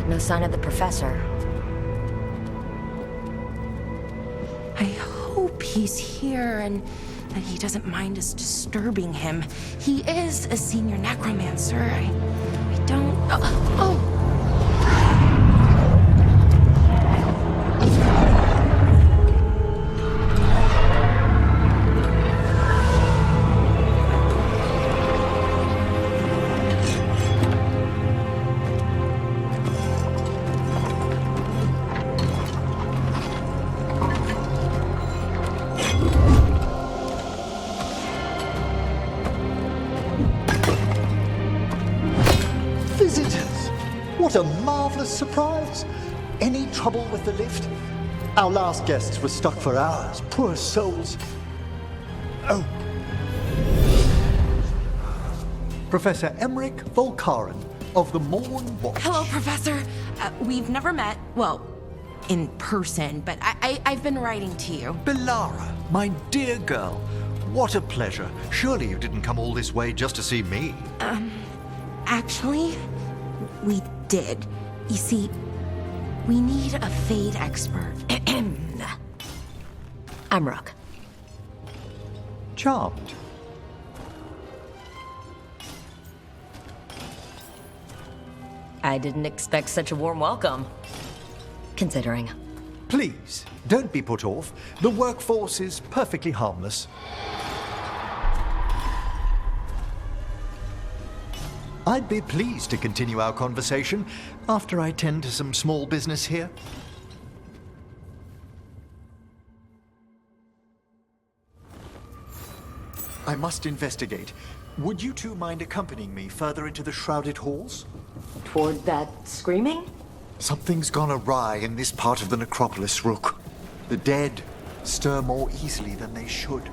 No sign of the professor. I hope he's here and that he doesn't mind us disturbing him. He is a senior necromancer. I don't... Oh! What a marvelous surprise! Any trouble with the lift? Our last guests were stuck for hours. Poor souls. Oh. Professor Emmerich Volkaren of the Morn Watch. Hello, Professor. We've never met, well, in person, but I've been writing to you. Belara, my dear girl, what a pleasure. Surely you didn't come all this way just to see me. Actually, we did. You see, we need a Fade expert. I'm Rook. Charmed. I didn't expect such a warm welcome. Considering. Please, don't be put off. The workforce is perfectly harmless. I'd be pleased to continue our conversation after I tend to some small business here. I must investigate. Would you two mind accompanying me further into the shrouded halls? Toward that screaming? Something's gone awry in this part of the necropolis, Rook. The dead stir more easily than they should.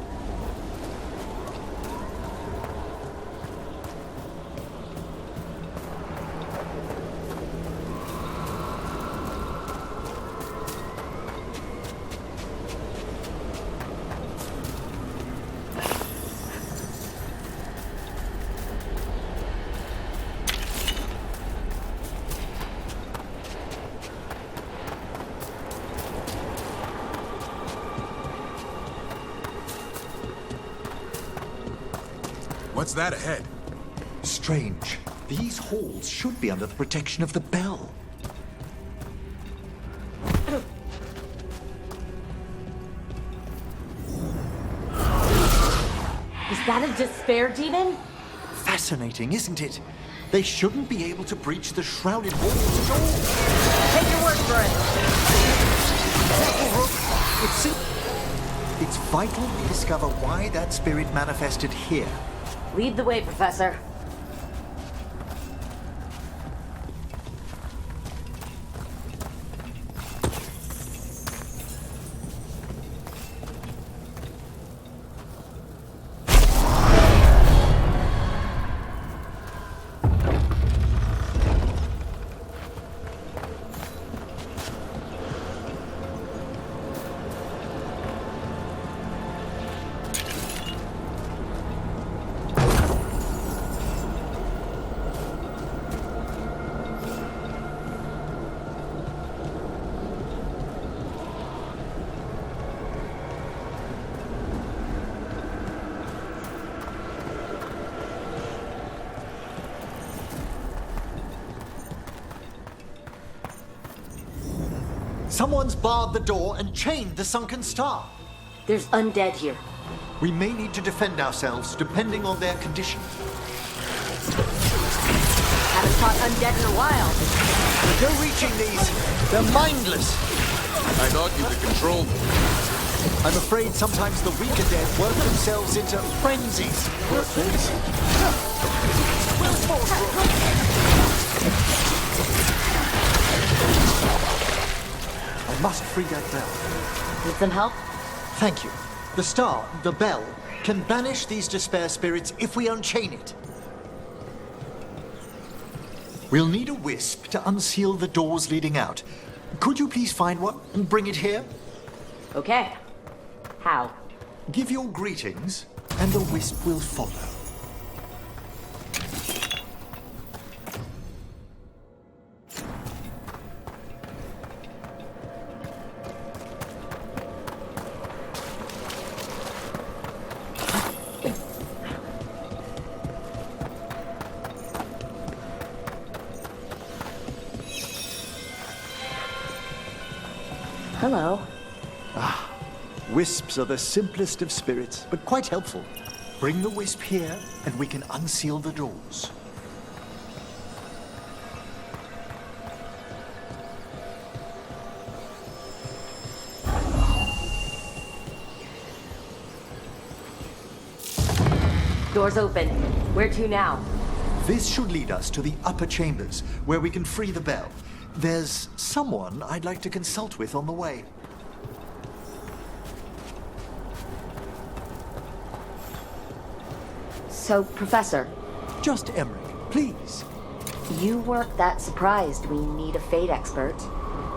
What's that ahead? Strange. These halls should be under the protection of the bell. Is that a despair demon? Fascinating, isn't it? They shouldn't be able to breach the shrouded walls at all. Take your word for it. It's vital we discover why that spirit manifested here. Lead the way, Professor. Someone's barred the door and chained the sunken star. There's undead here. We may need to defend ourselves depending on their condition. Haven't fought undead in a while. No reaching these. They're mindless. I thought you could control them. I'm afraid sometimes the weaker dead work themselves into frenzies. I must free that bell. Need some help? Thank you. The star, the bell, can banish these despair spirits if we unchain it. We'll need a wisp to unseal the doors leading out. Could you please find one and bring it here? Okay. How? Give your greetings, and the wisp will follow. Hello. Wisps are the simplest of spirits, but quite helpful. Bring the wisp here, and we can unseal the doors. Doors open. Where to now? This should lead us to the upper chambers, where we can free the bell. There's someone I'd like to consult with on the way. So, Professor, Just Emmerich, please. you weren't that surprised we need a fate expert.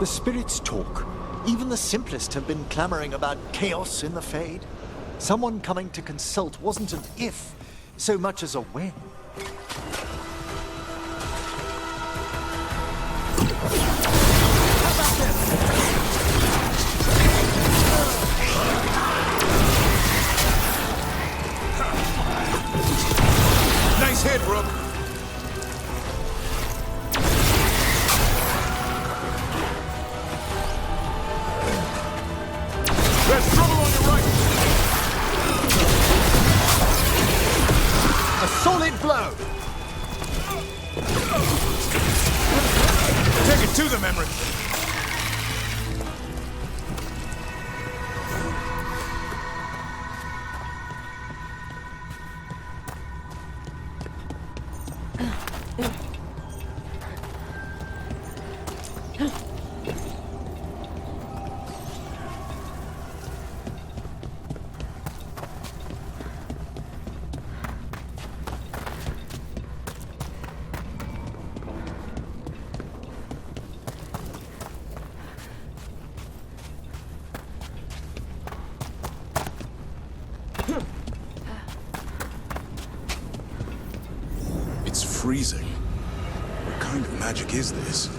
The spirits talk. Even the simplest have been clamoring about chaos in the Fade. Someone coming to consult wasn't an if, so much as a when. Nice hit, Rook. There's trouble on your right. A solid blow! Take it to them, Emmerich. It's freezing. What kind of magic is this?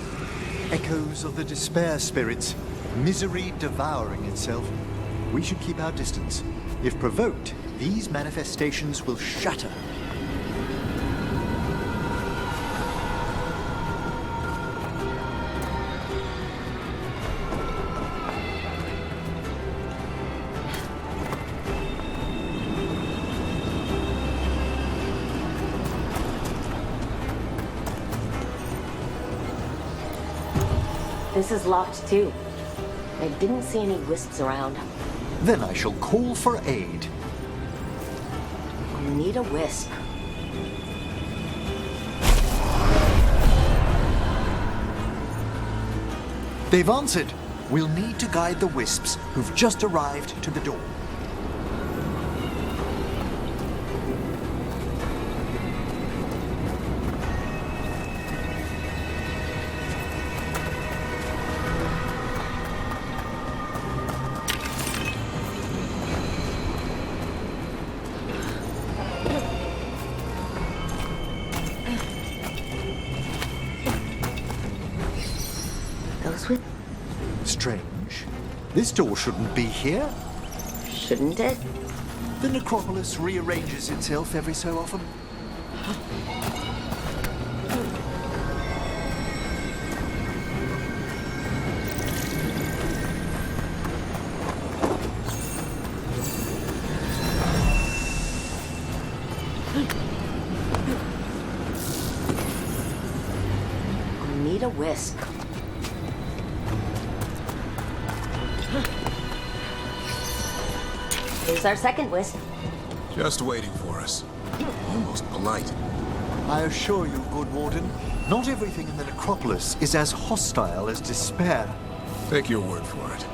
Echoes of the despair spirits, misery devouring itself. We should keep our distance. If provoked, these manifestations will shatter. This is locked too. I didn't see any wisps around. Then I shall call for aid. I'll need a wisp. They've answered. We'll need to guide the wisps who've just arrived to the door. Those with... Strange. This door shouldn't be here. Shouldn't it? The necropolis rearranges itself every so often. I'll need a wisp. Here's our second wisp. Just waiting for us. Almost polite. I assure you, good warden, not everything in the necropolis is as hostile as despair. Take your word for it.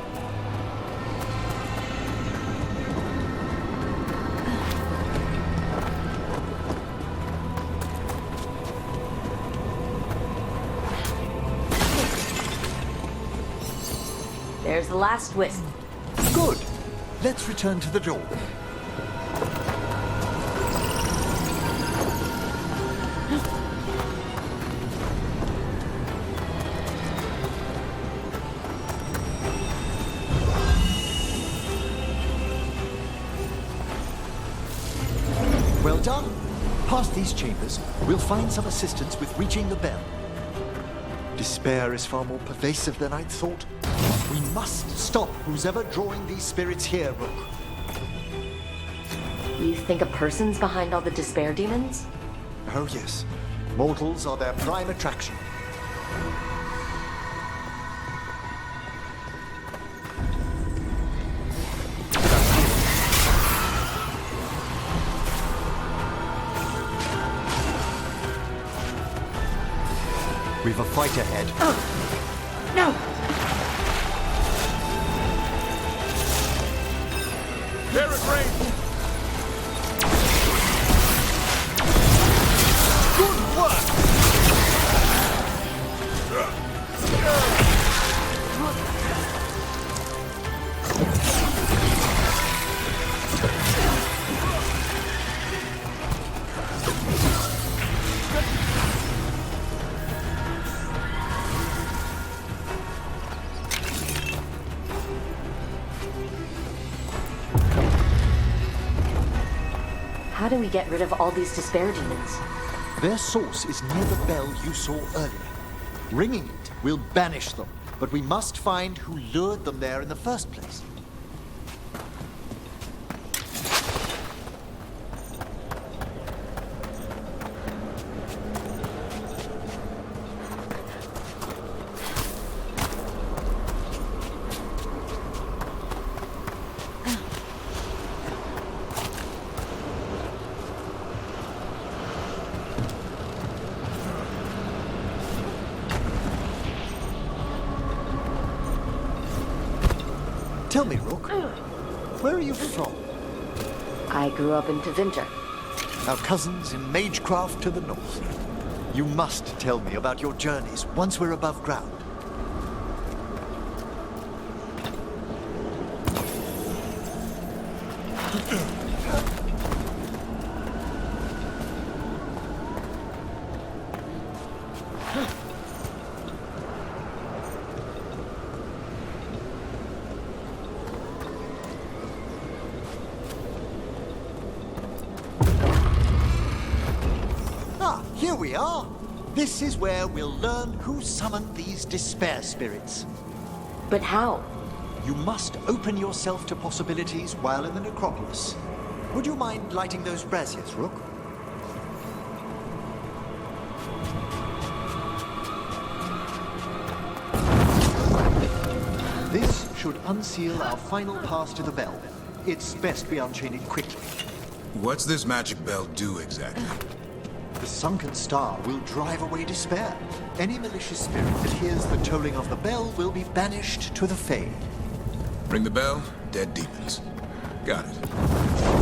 There's the last wisp. Good. Let's return to the door. Well done. Past these chambers, we'll find some assistance with reaching the bell. Despair is far more pervasive than I'd thought. We must stop who's ever drawing these spirits here, Rook. You think a person's behind all the despair demons? Oh, yes. Mortals are their prime attraction. We've a fight ahead. Oh, no! They're at range! Good work! How do we get rid of all these despair demons? Their source is near the bell you saw earlier. Ringing it will banish them, but we must find who lured them there in the first place. Tell me, Rook, where are you from? I grew up in Tevinter. Our cousins in Magecraft to the north. You must tell me about your journeys once we're above ground. Ah, here we are. This is where we'll learn who summoned these despair spirits. But how? You must open yourself to possibilities while in the necropolis. Would you mind lighting those braziers, Rook? This should unseal our final pass to the bell. It's best we unchain it quickly. What's this magic bell do exactly? The sunken star will drive away despair. Any malicious spirit that hears the tolling of the bell will be banished to the Fade. Ring the bell, dead demons. Got it.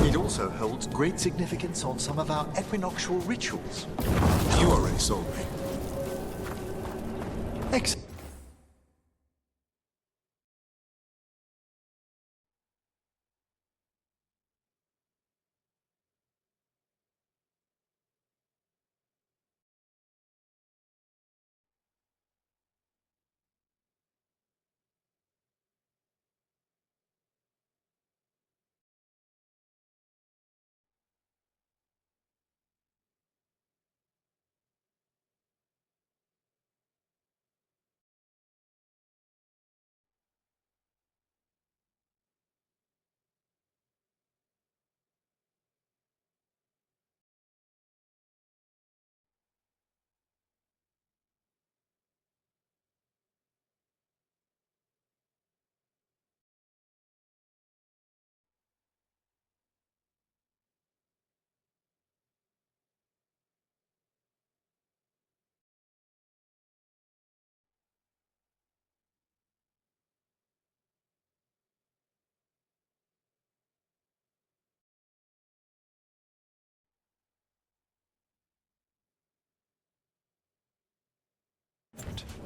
It also holds great significance on some of our equinoctial rituals. You already sold me. Excellent.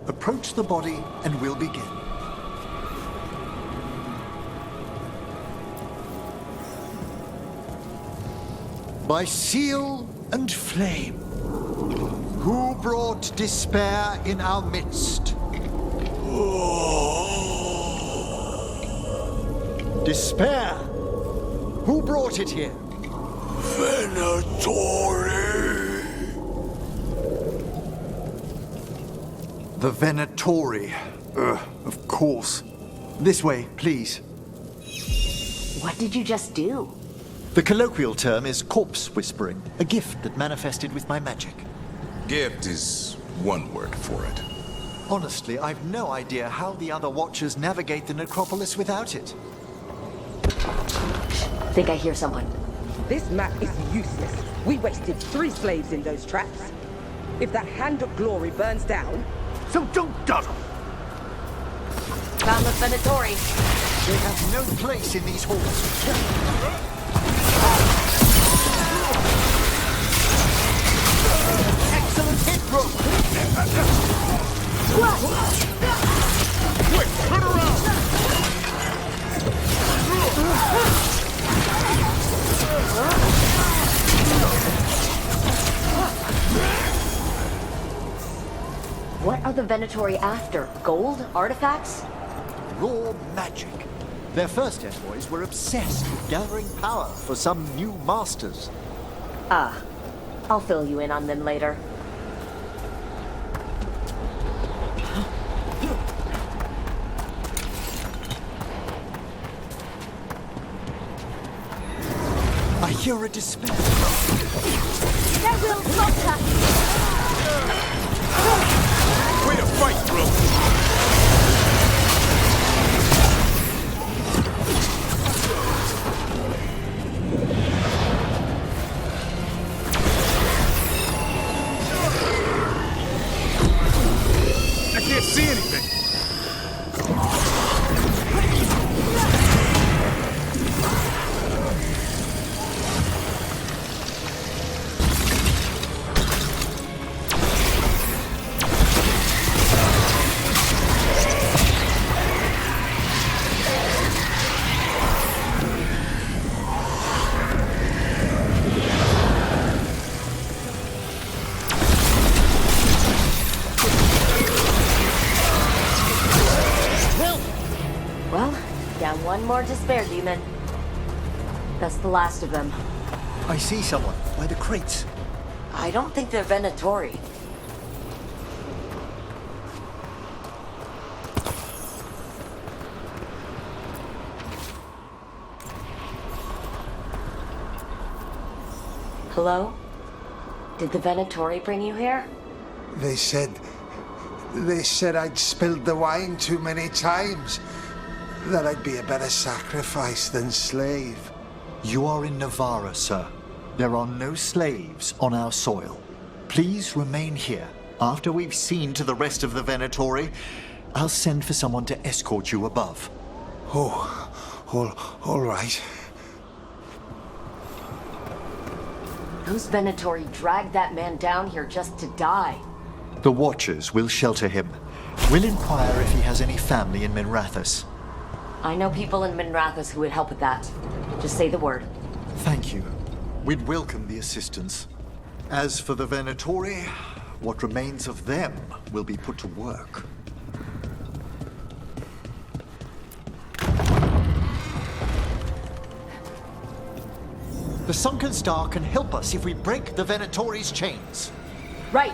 Approach the body and we'll begin. By seal and flame, who brought despair in our midst? Despair! Who brought it here? The Venatori. Of course. This way, please. What did you just do? The colloquial term is corpse whispering, a gift that manifested with my magic. Gift is one word for it. Honestly, I've no idea how the other Watchers navigate the necropolis without it. Think I hear someone. This map is useless. We wasted 3 slaves in those traps. If that Hand of Glory burns down... So don't dawdle! Found the Venatori. They have no place in these halls. Excellent hit, bro! Quick, turn around! What are the Venatori after? Gold? Artifacts? Raw magic. Their first envoys were obsessed with gathering power for some new masters. I'll fill you in on them later. I hear a despair. That will falter! Way to fight, bro! I can't see anything! Well, down one more despair demon. That's the last of them. I see someone by the crates. I don't think they're Venatori. Hello? Did the Venatori bring you here? They said I'd spilled the wine too many times. That I'd be a better sacrifice than slave. You are in Navarra, sir. There are no slaves on our soil. Please remain here. After we've seen to the rest of the Venatori, I'll send for someone to escort you above. Oh, all right. Those Venatori dragged that man down here just to die. The Watchers will shelter him. We'll inquire if he has any family in Minrathous. I know people in Minrathous who would help with that. Just say the word. Thank you. We'd welcome the assistance. As for the Venatori, what remains of them will be put to work. The Sunken Star can help us if we break the Venatori's chains. Right.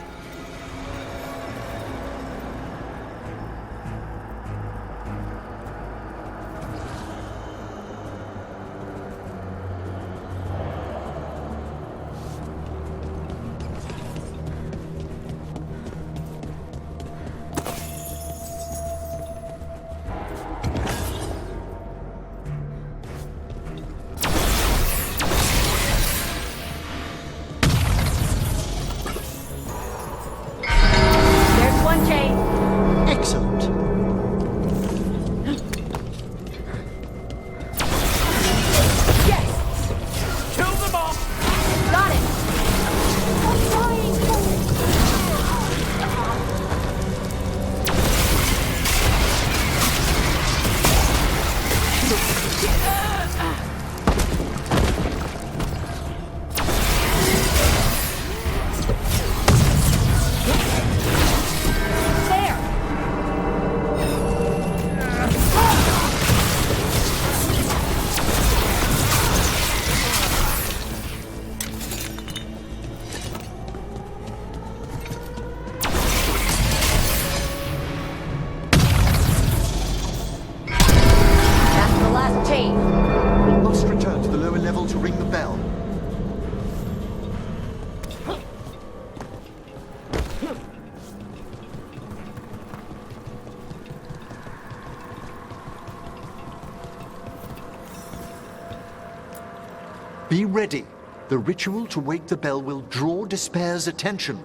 Be ready. The ritual to wake the bell will draw Despair's attention.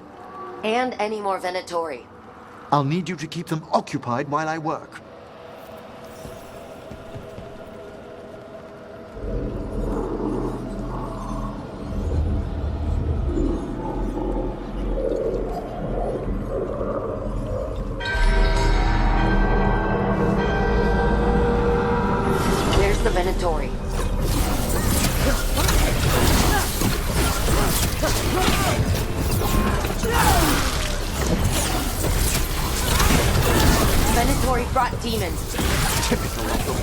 And any more Venatori. I'll need you to keep them occupied while I work. There's the Venatori. Venatori brought demons. Typical of them.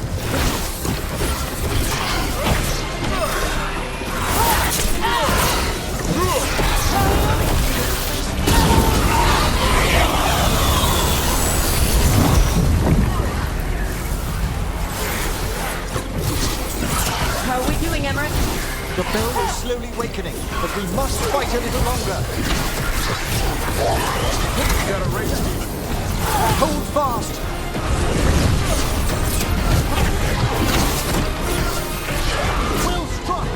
How are we doing, Emmerich? The bell is slowly wakening, but we must fight a little longer. Got a race demon. Hold fast! Well struck!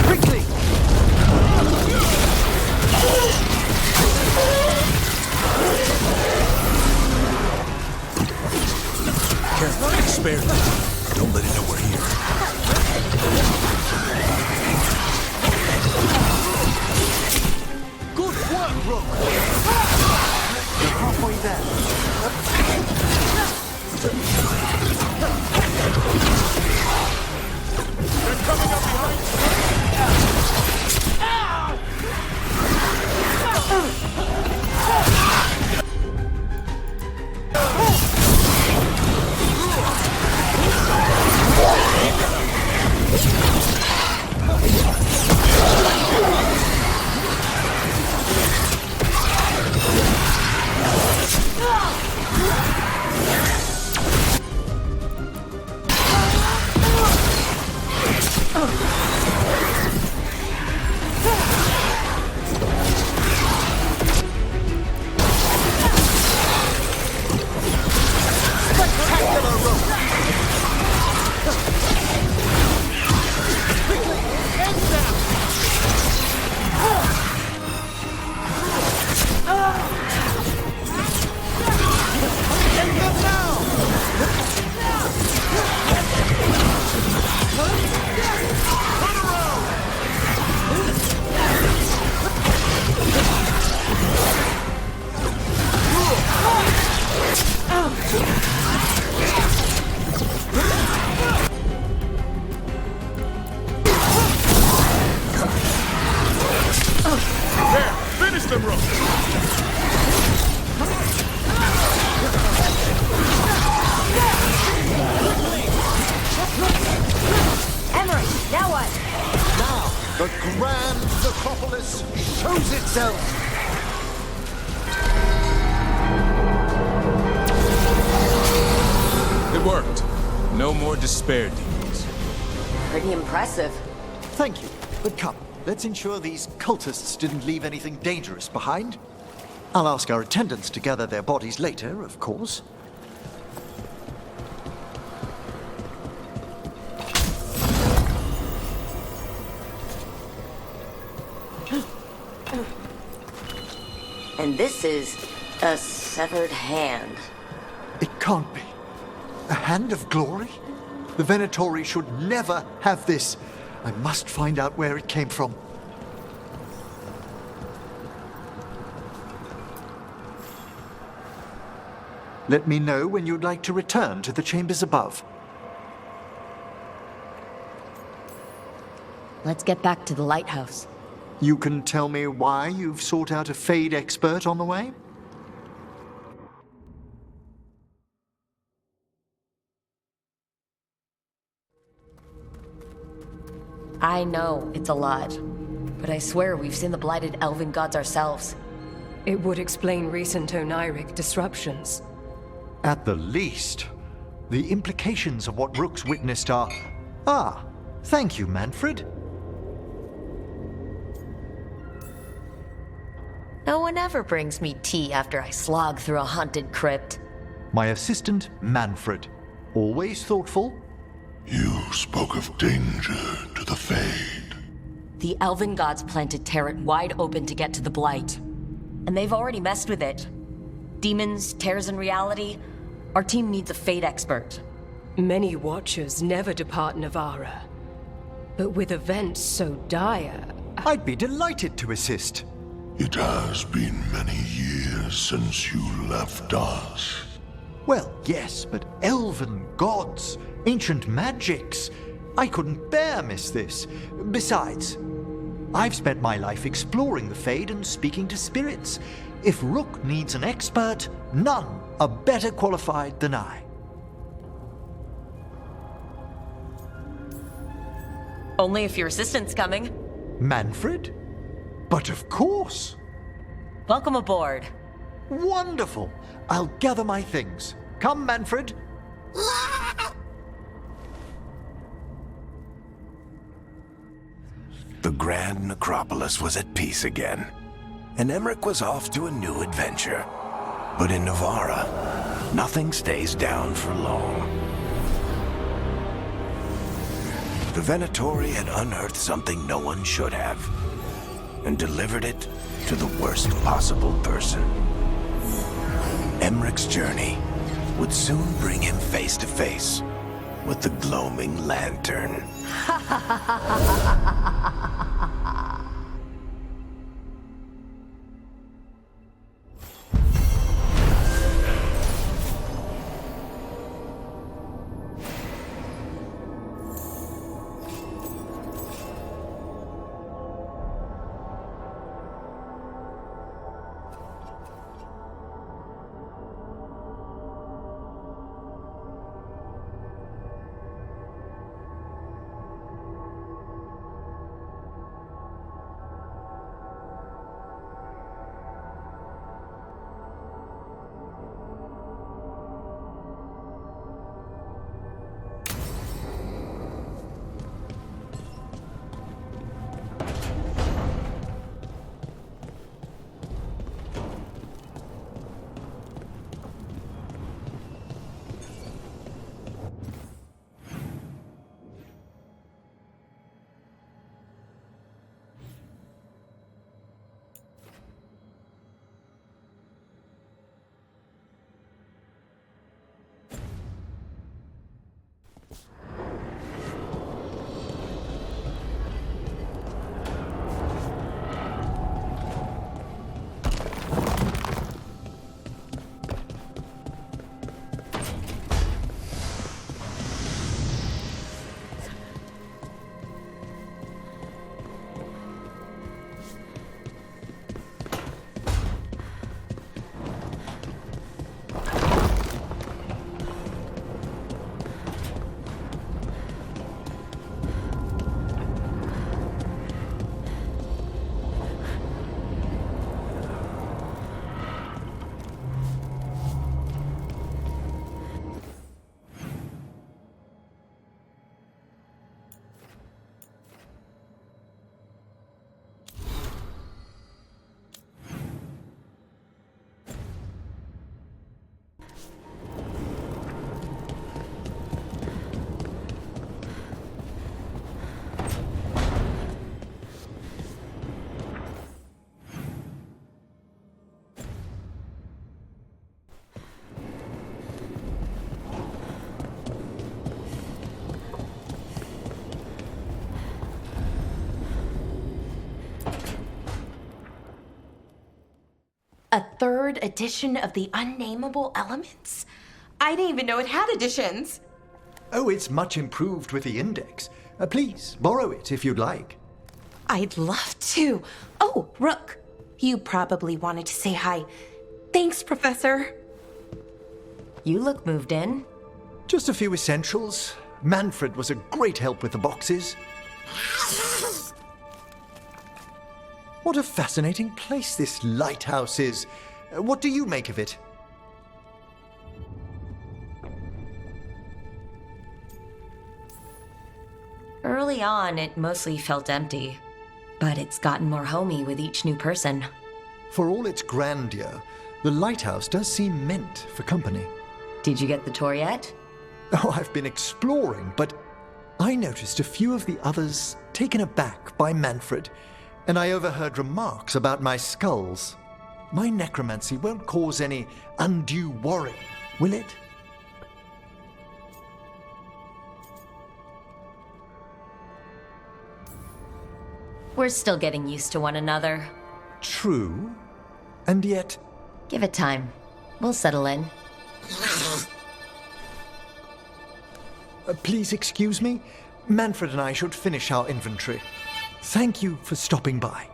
Quickly! Careful, spare them. Don't let it know we're here. Good work, Rook! You're halfway there. They're coming up behind. There, finish them, Rook. Emmerich, now what? Now, the grand necropolis shows itself! It worked. No more despair demons. Pretty impressive. Thank you, but come, let's ensure these cultists didn't leave anything dangerous behind. I'll ask our attendants to gather their bodies later, of course. And this is a severed hand. It can't be. A hand of glory? The Venatori should never have this. I must find out where it came from. Let me know when you'd like to return to the chambers above. Let's get back to the lighthouse. You can tell me why you've sought out a Fade expert on the way? I know it's a lot, but I swear we've seen the blighted elven gods ourselves. It would explain recent oniric disruptions. At the least, the implications of what Rook's witnessed are... Ah, thank you, Manfred. No one ever brings me tea after I slog through a haunted crypt. My assistant, Manfred. Always thoughtful. You spoke of danger to the Fade. The elven gods planted Territ wide open to get to the Blight. And they've already messed with it. Demons, tears in reality. Our team needs a Fade expert. Many Watchers never depart Navara. But with events so dire... I'd be delighted to assist. It has been many years since you left us. Well, yes, but elven gods, ancient magics. I couldn't bear miss this. Besides, I've spent my life exploring the Fade and speaking to spirits. If Rook needs an expert, none are better qualified than I. Only if your assistant's coming. Manfred? But of course. Welcome aboard. Wonderful. I'll gather my things. Come, Manfred. The Grand Necropolis was at peace again, and Emmerich was off to a new adventure. But in Navara, nothing stays down for long. The Venatori had unearthed something no one should have, and delivered it to the worst possible person. Emmerich's journey would soon bring him face to face with the gloaming lantern. A third edition of the Unnameable Elements? I didn't even know it had editions. Oh, it's much improved with the index. Please, borrow it if you'd like. I'd love to. Oh, Rook, you probably wanted to say hi. Thanks, Professor. You look moved in. Just a few essentials. Manfred was a great help with the boxes. What a fascinating place this lighthouse is. What do you make of it? Early on, it mostly felt empty, but it's gotten more homey with each new person. For all its grandeur, the lighthouse does seem meant for company. Did you get the tour yet? Oh, I've been exploring, but I noticed a few of the others taken aback by Manfred, and I overheard remarks about my skulls. My necromancy won't cause any undue worry, will it? We're still getting used to one another. True, and yet... Give it time. We'll settle in. Please excuse me. Manfred and I should finish our inventory. Thank you for stopping by.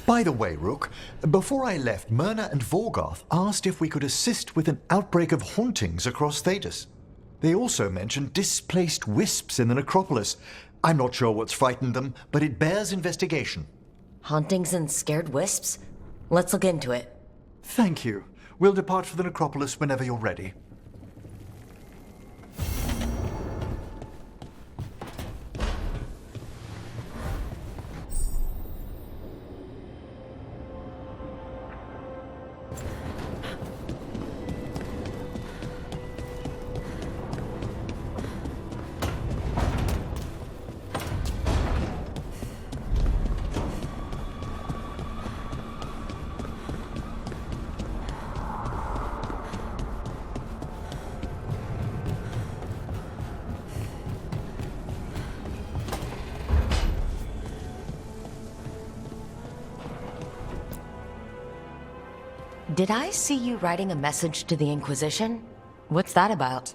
By the way, Rook, before I left, Myrna and Vorgoth asked if we could assist with an outbreak of hauntings across Thedas. They also mentioned displaced wisps in the necropolis. I'm not sure what's frightened them, but it bears investigation. Hauntings and scared wisps? Let's look into it. Thank you. We'll depart for the necropolis whenever you're ready. Did I see you writing a message to the Inquisition? What's that about?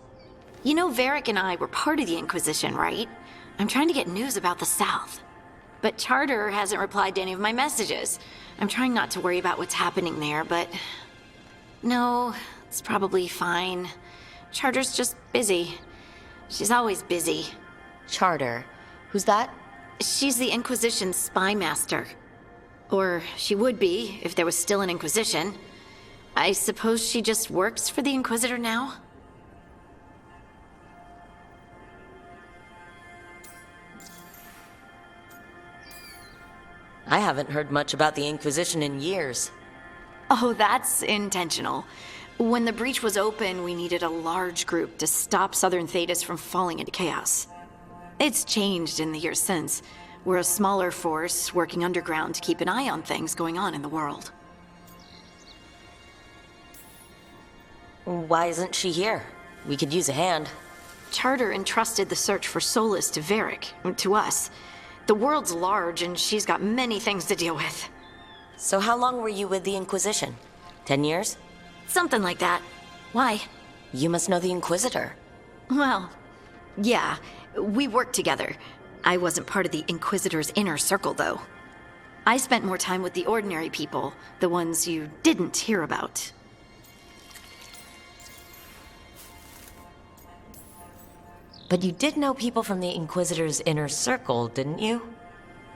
You know, Varric and I were part of the Inquisition, right? I'm trying to get news about the South. But Charter hasn't replied to any of my messages. I'm trying not to worry about what's happening there, but... No, it's probably fine. Charter's just busy. She's always busy. Charter? Who's that? She's the Inquisition's spy master. Or she would be, if there was still an Inquisition. I suppose she just works for the Inquisitor now? I haven't heard much about the Inquisition in years. Oh, that's intentional. When the breach was open, we needed a large group to stop Southern Thedas from falling into chaos. It's changed in the years since. We're a smaller force working underground to keep an eye on things going on in the world. Why isn't she here? We could use a hand. Charter entrusted the search for Solus to Varric, to us. The world's large and she's got many things to deal with. So how long were you with the Inquisition? 10 years? Something like that. Why? You must know the Inquisitor. Well, yeah, we worked together. I wasn't part of the Inquisitor's inner circle, though. I spent more time with the ordinary people, the ones you didn't hear about. But you did know people from the Inquisitor's inner circle, didn't you?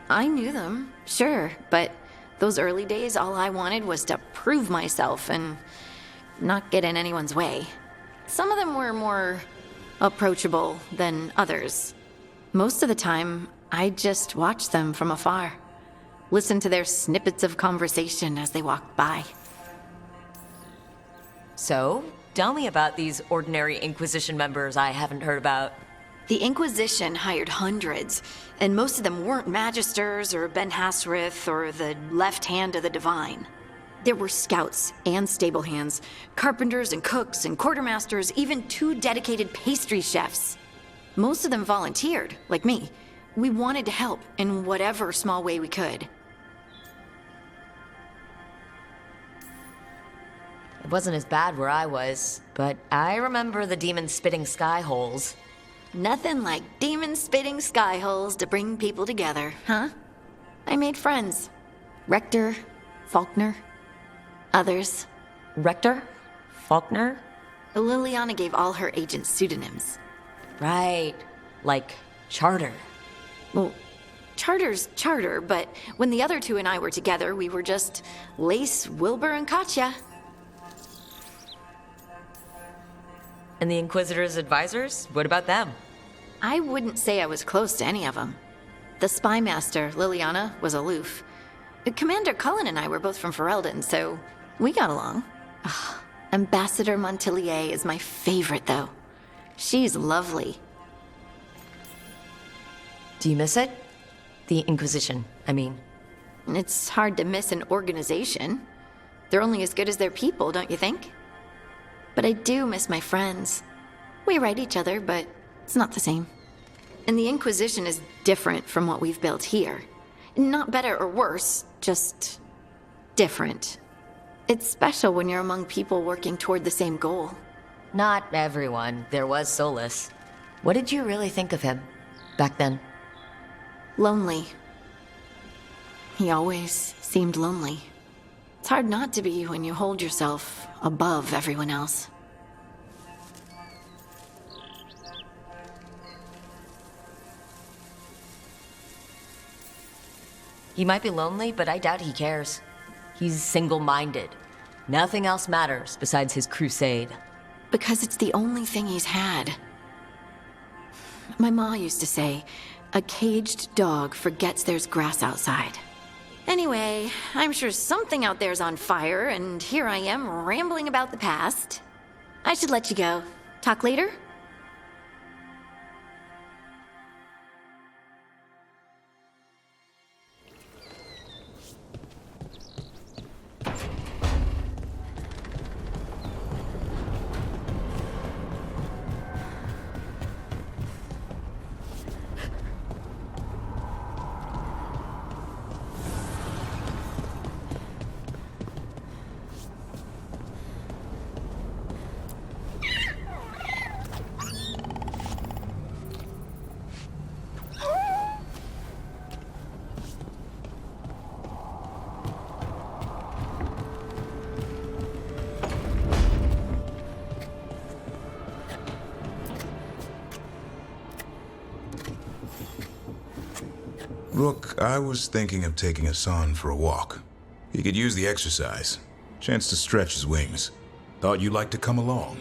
I knew them, sure, but those early days, all I wanted was to prove myself and not get in anyone's way. Some of them were more approachable than others. Most of the time, I just watched them from afar. Listened to their snippets of conversation as they walked by. So, tell me about these ordinary Inquisition members I haven't heard about. The Inquisition hired hundreds, and most of them weren't Magisters or Ben Hasrith or the left hand of the Divine. There were scouts and stable hands, carpenters and cooks and quartermasters, even 2 dedicated pastry chefs. Most of them volunteered, like me. We wanted to help in whatever small way we could. It wasn't as bad where I was, but I remember the demons spitting sky holes. Nothing like demon-spitting sky holes to bring people together, huh? I made friends. Rector, Faulkner, others. Rector? Faulkner? Liliana gave all her agents pseudonyms. Right. Like Charter. Well, Charter's Charter, but when the other two and I were together, we were just Lace, Wilbur, and Katya. And the Inquisitor's advisors? What about them? I wouldn't say I was close to any of them. The spy master, Liliana, was aloof. Commander Cullen and I were both from Ferelden, so we got along. Ugh, Ambassador Montilier is my favorite, though. She's lovely. Do you miss it? The Inquisition, I mean. It's hard to miss an organization. They're only as good as their people, don't you think? But I do miss my friends. We write each other, but it's not the same. And the Inquisition is different from what we've built here. Not better or worse, just different. It's special when you're among people working toward the same goal. Not everyone. There was Solus. What did you really think of him back then? Lonely. He always seemed lonely. It's hard not to be when you hold yourself above everyone else. He might be lonely, but I doubt he cares. He's single-minded. Nothing else matters besides his crusade. Because it's the only thing he's had. My ma used to say, a caged dog forgets there's grass outside. Anyway, I'm sure something out there's on fire, and here I am rambling about the past. I should let you go. Talk later? Rook, I was thinking of taking Hassan for a walk. He could use the exercise. Chance to stretch his wings. Thought you'd like to come along.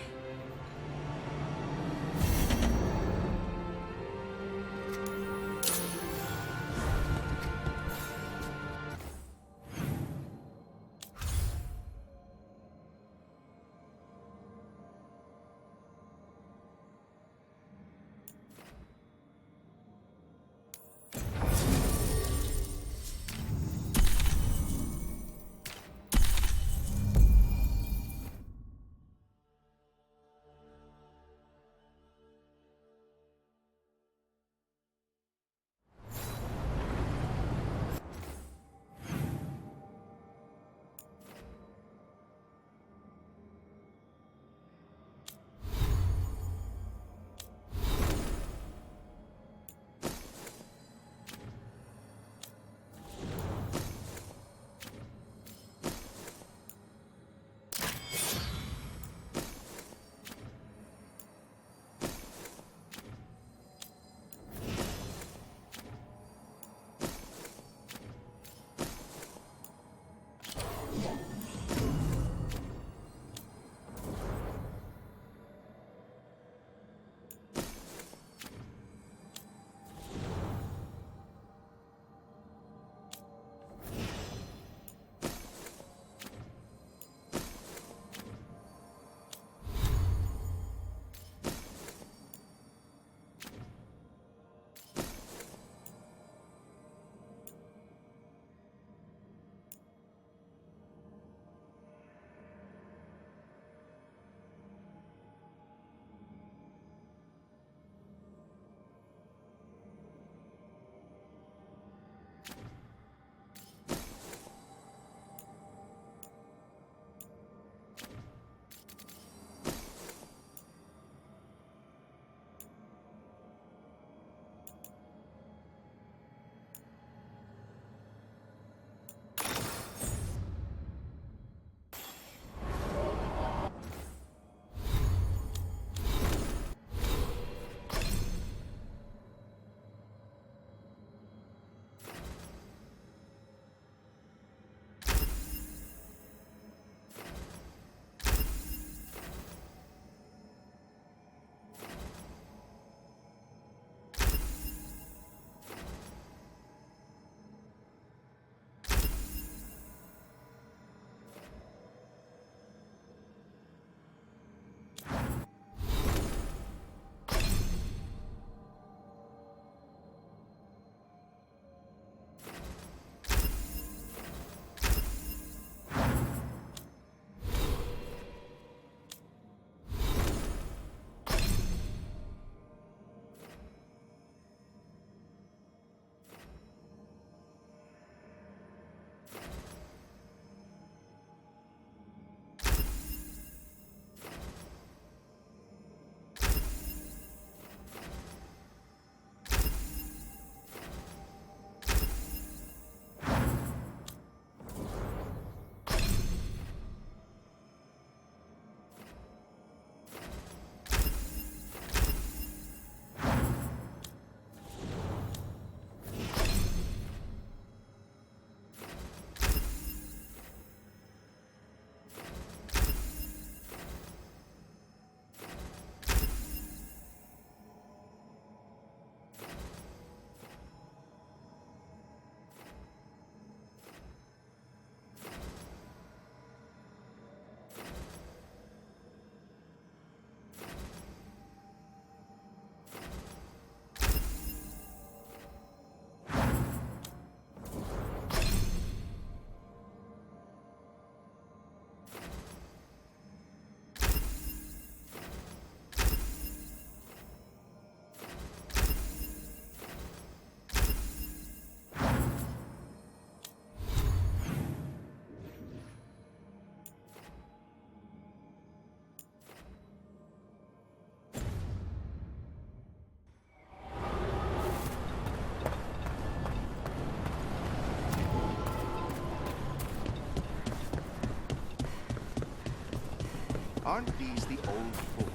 Aren't these the old folk?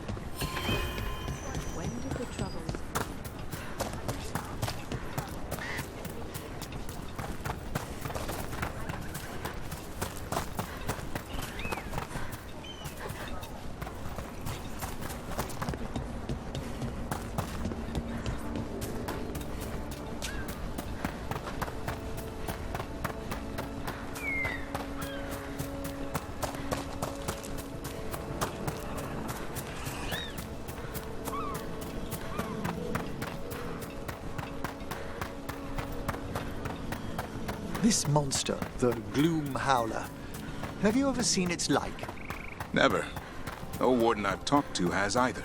When did the troubles... This monster, the Gloom Howler, have you ever seen its like? Never. No warden I've talked to has either.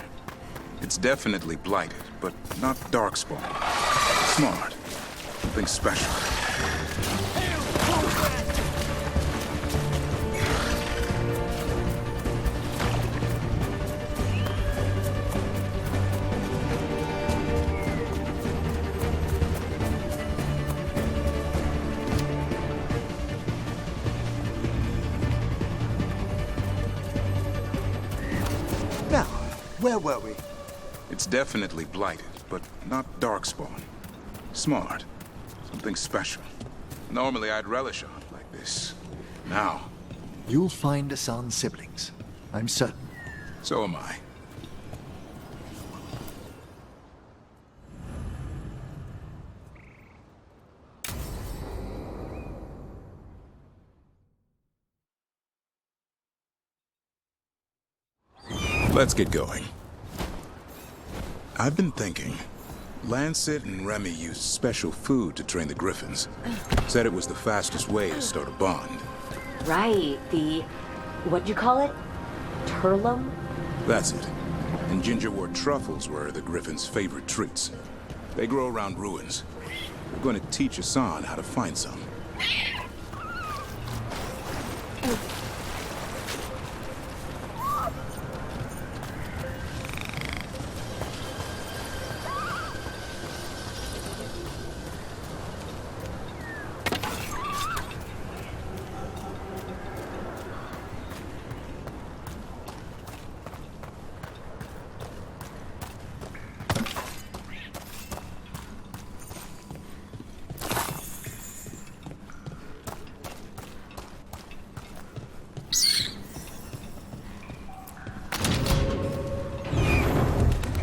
It's definitely blighted, but not darkspawn. Smart. Something special. Now, where were we? It's definitely blighted, but not darkspawn. Smart. Something special. Normally I'd relish on like this. Now... You'll find Hassan's siblings. I'm certain. So am I. Let's get going. I've been thinking. Lancet and Remy used special food to train the Griffins. Said it was the fastest way to start a bond. Right, the... what'd you call it? Turlum? That's it. And gingerwort truffles were the Griffins' favorite treats. They grow around ruins. We're going to teach Hassan how to find some.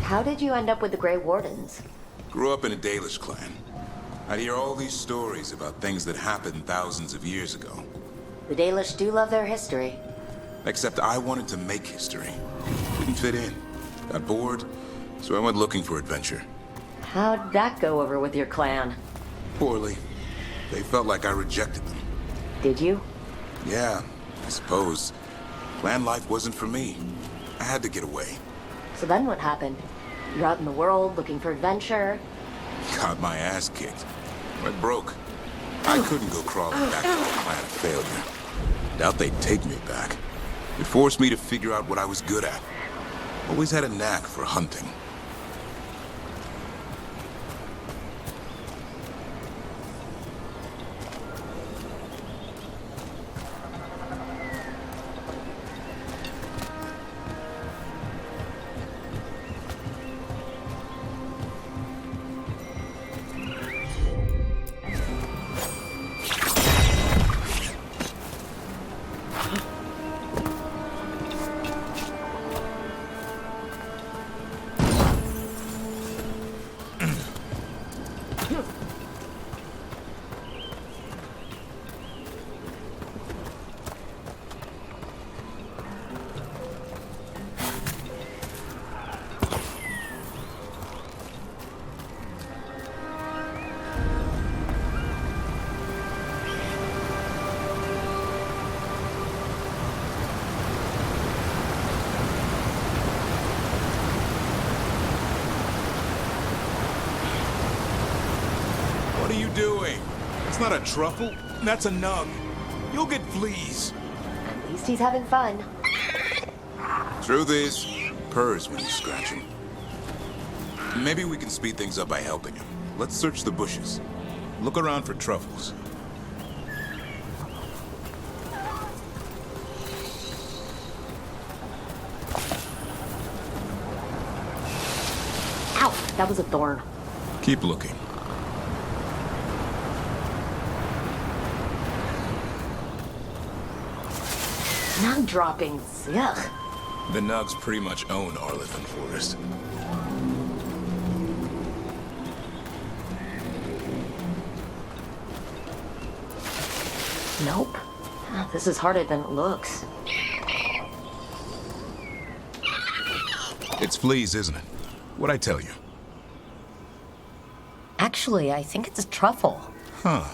How did you end up with the Grey Wardens? Grew up in a Dalish clan. I'd hear all these stories about things that happened thousands of years ago. The Dalish do love their history. Except I wanted to make history. Didn't fit in. Got bored, so I went looking for adventure. How'd that go over with your clan? Poorly. They felt like I rejected them. Did you? Yeah, I suppose. Clan life wasn't for me. I had to get away. So then what happened? You're out in the world looking for adventure. Got my ass kicked. Went broke. I couldn't go crawling back to a clan of failure. Doubt they'd take me back. It forced me to figure out what I was good at. Always had a knack for hunting. What are you doing? It's not a truffle. That's a nug. You'll get fleas. At least he's having fun. Truth is, purrs when you scratch him. Maybe we can speed things up by helping him. Let's search the bushes. Look around for truffles. That was a thorn. Keep looking. Nug droppings. Yuck. The Nugs pretty much own Arlithan Forest. Nope. This is harder than it looks. It's fleas, isn't it? What'd I tell you? Actually, I think it's a truffle. Huh.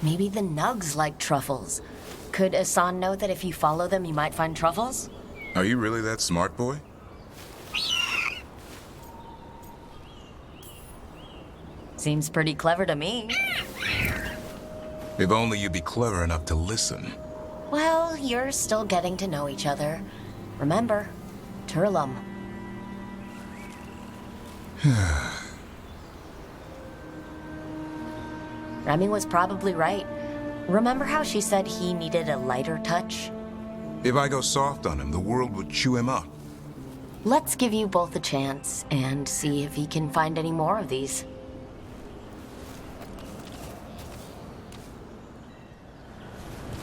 Maybe the Nugs like truffles. Could Asan know that if you follow them, you might find truffles? Are you really that smart, boy? Seems pretty clever to me. If only you'd be clever enough to listen. Well, you're still getting to know each other. Remember, Turlum. Remy was probably right. Remember how she said he needed a lighter touch? If I go soft on him, the world would chew him up. Let's give you both a chance and see if he can find any more of these.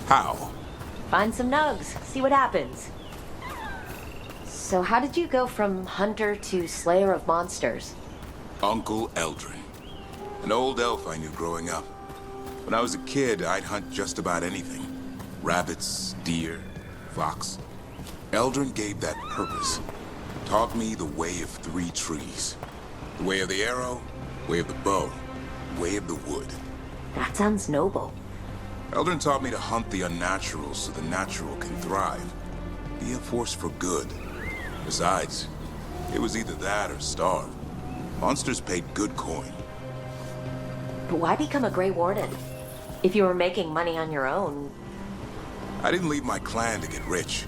How? Find some nugs. See what happens. So how did you go from hunter to slayer of monsters? Uncle Eldrin. An old elf I knew growing up. When I was a kid, I'd hunt just about anything. Rabbits, deer, fox. Eldrin gave that purpose. Taught me the way of 3 trees. The way of the arrow, way of the bow, way of the wood. That sounds noble. Eldrin taught me to hunt the unnatural so the natural can thrive. Be a force for good. Besides, it was either that or starve. Monsters paid good coin. But why become a Grey Warden? If you were making money on your own... I didn't leave my clan to get rich.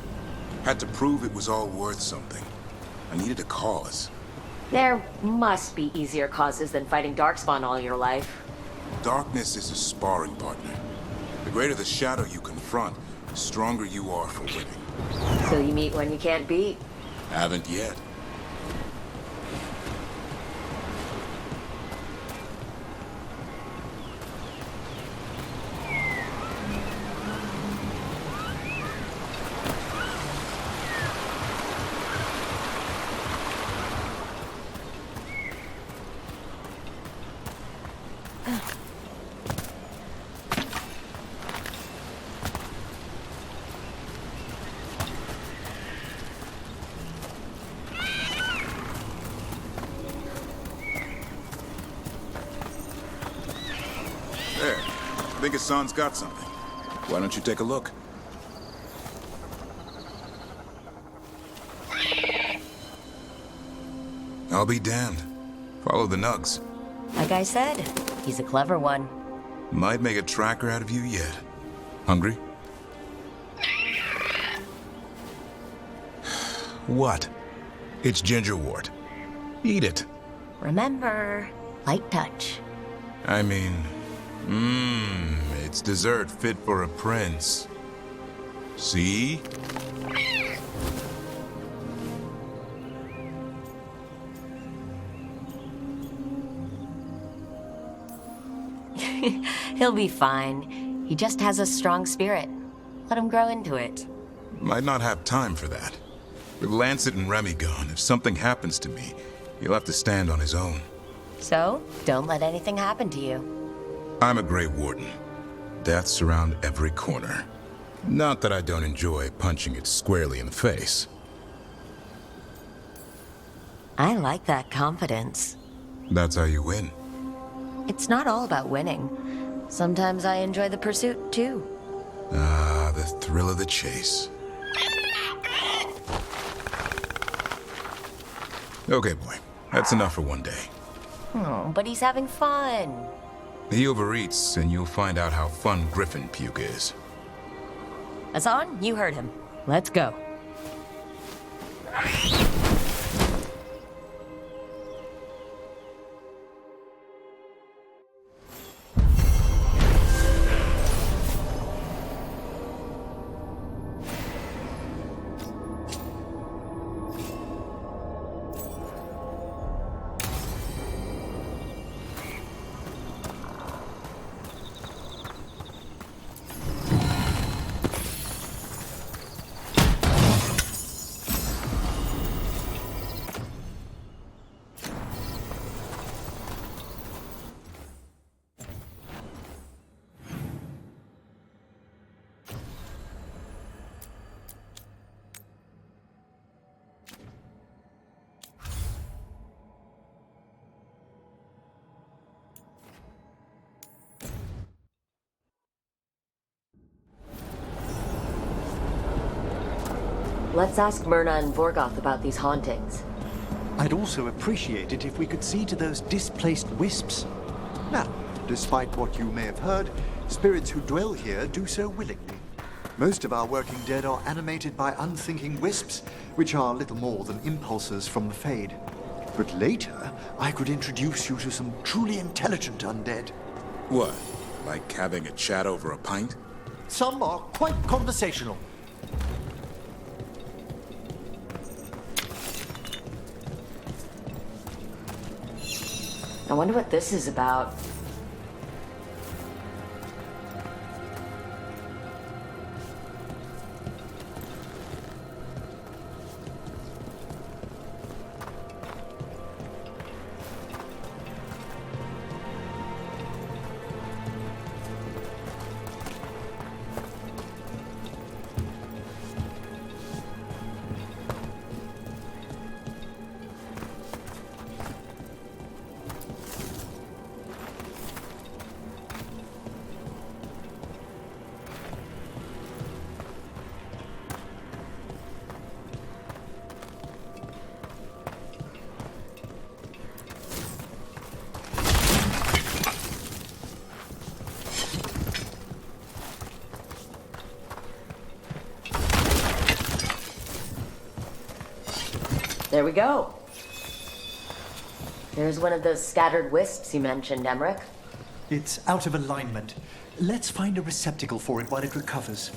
Had to prove it was all worth something. I needed a cause. There must be easier causes than fighting Darkspawn all your life. Darkness is a sparring partner. The greater the shadow you confront, the stronger you are for winning. So you meet when you can't beat? Haven't yet. There. I think Hassan's got something. Why don't you take a look? I'll be damned. Follow the nugs. Like I said, he's a clever one. Might make a tracker out of you yet. Hungry? What? It's gingerwort. Eat it. Remember, light touch. I mean, it's dessert fit for a prince. See? He'll be fine. He just has a strong spirit. Let him grow into it. Might not have time for that. With Lancet and Remy gone, if something happens to me, he'll have to stand on his own. So, don't let anything happen to you. I'm a Grey Warden. Death's around every corner. Not that I don't enjoy punching it squarely in the face. I like that confidence. That's how you win. It's not all about winning. Sometimes I enjoy the pursuit, too. Ah, the thrill of the chase. Okay, boy. That's enough for one day. Oh, but he's having fun. He overeats, and you'll find out how fun Griffin puke is. Hassan, you heard him. Let's go. Let's ask Myrna and Vorgoth about these hauntings. I'd also appreciate it if we could see to those displaced wisps. Now, despite what you may have heard, spirits who dwell here do so willingly. Most of our working dead are animated by unthinking wisps, which are little more than impulses from the Fade. But later, I could introduce you to some truly intelligent undead. What? Like having a chat over a pint? Some are quite conversational. I wonder what this is about. There we go. There's one of those scattered wisps you mentioned, Emmerich. It's out of alignment. Let's find a receptacle for it while it recovers.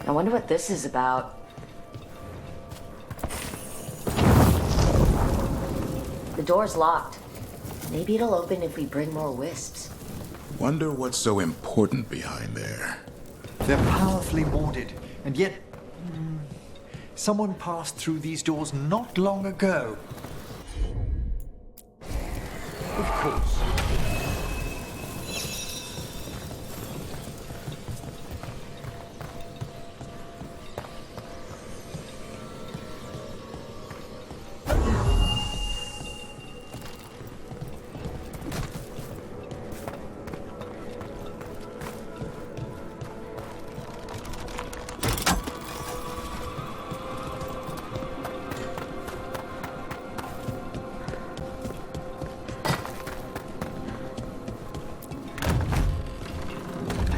I wonder what this is about. The door's locked. Maybe it'll open if we bring more wisps. Wonder what's so important behind there. They're powerfully warded, and yet... someone passed through these doors not long ago. Of course.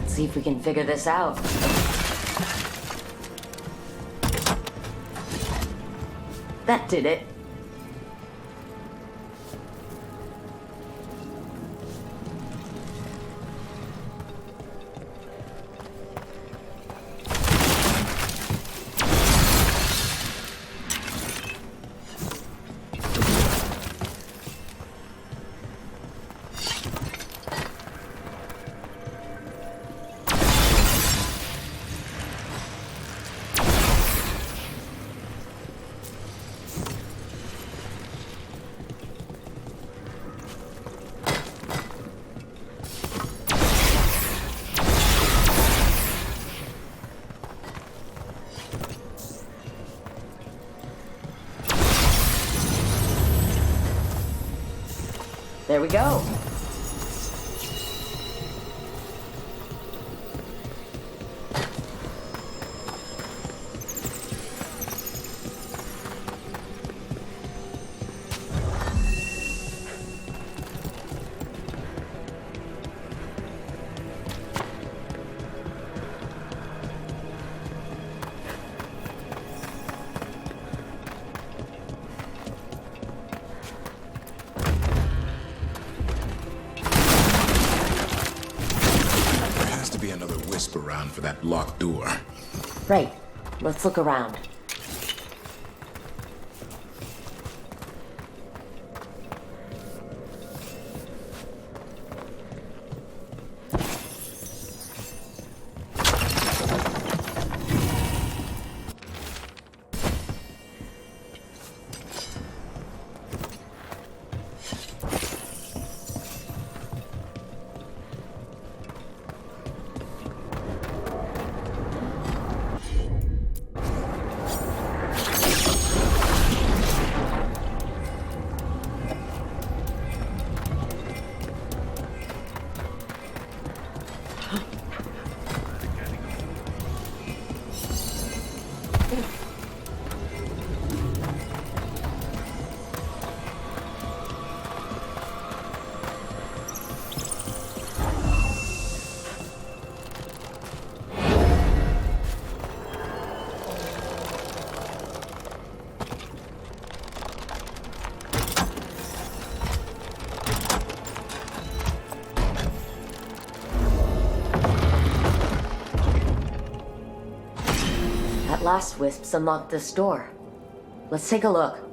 See if we can figure this out. That did it. There we go. another wisp around for that locked door. Right. Let's look around. That last wisp's unlocked this door. Let's take a look.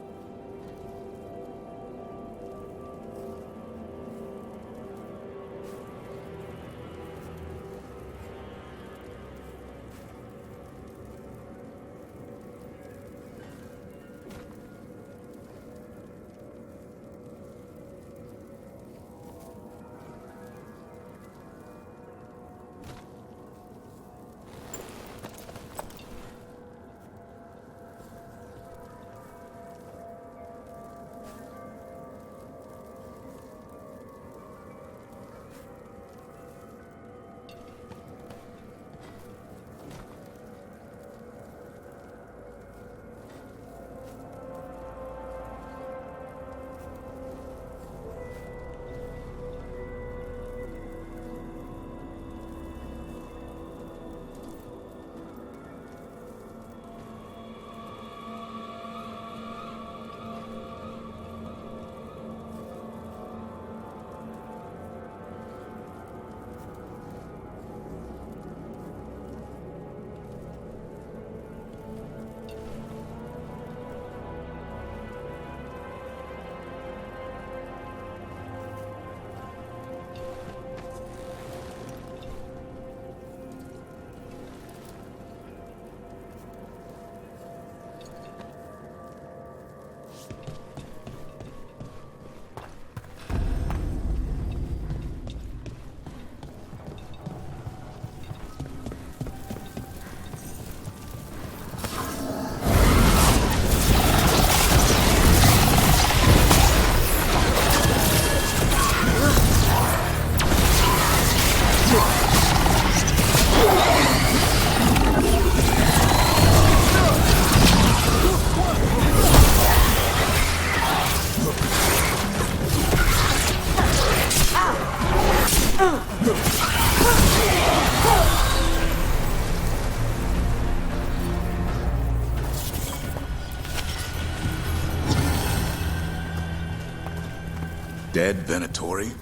Dead Venatori?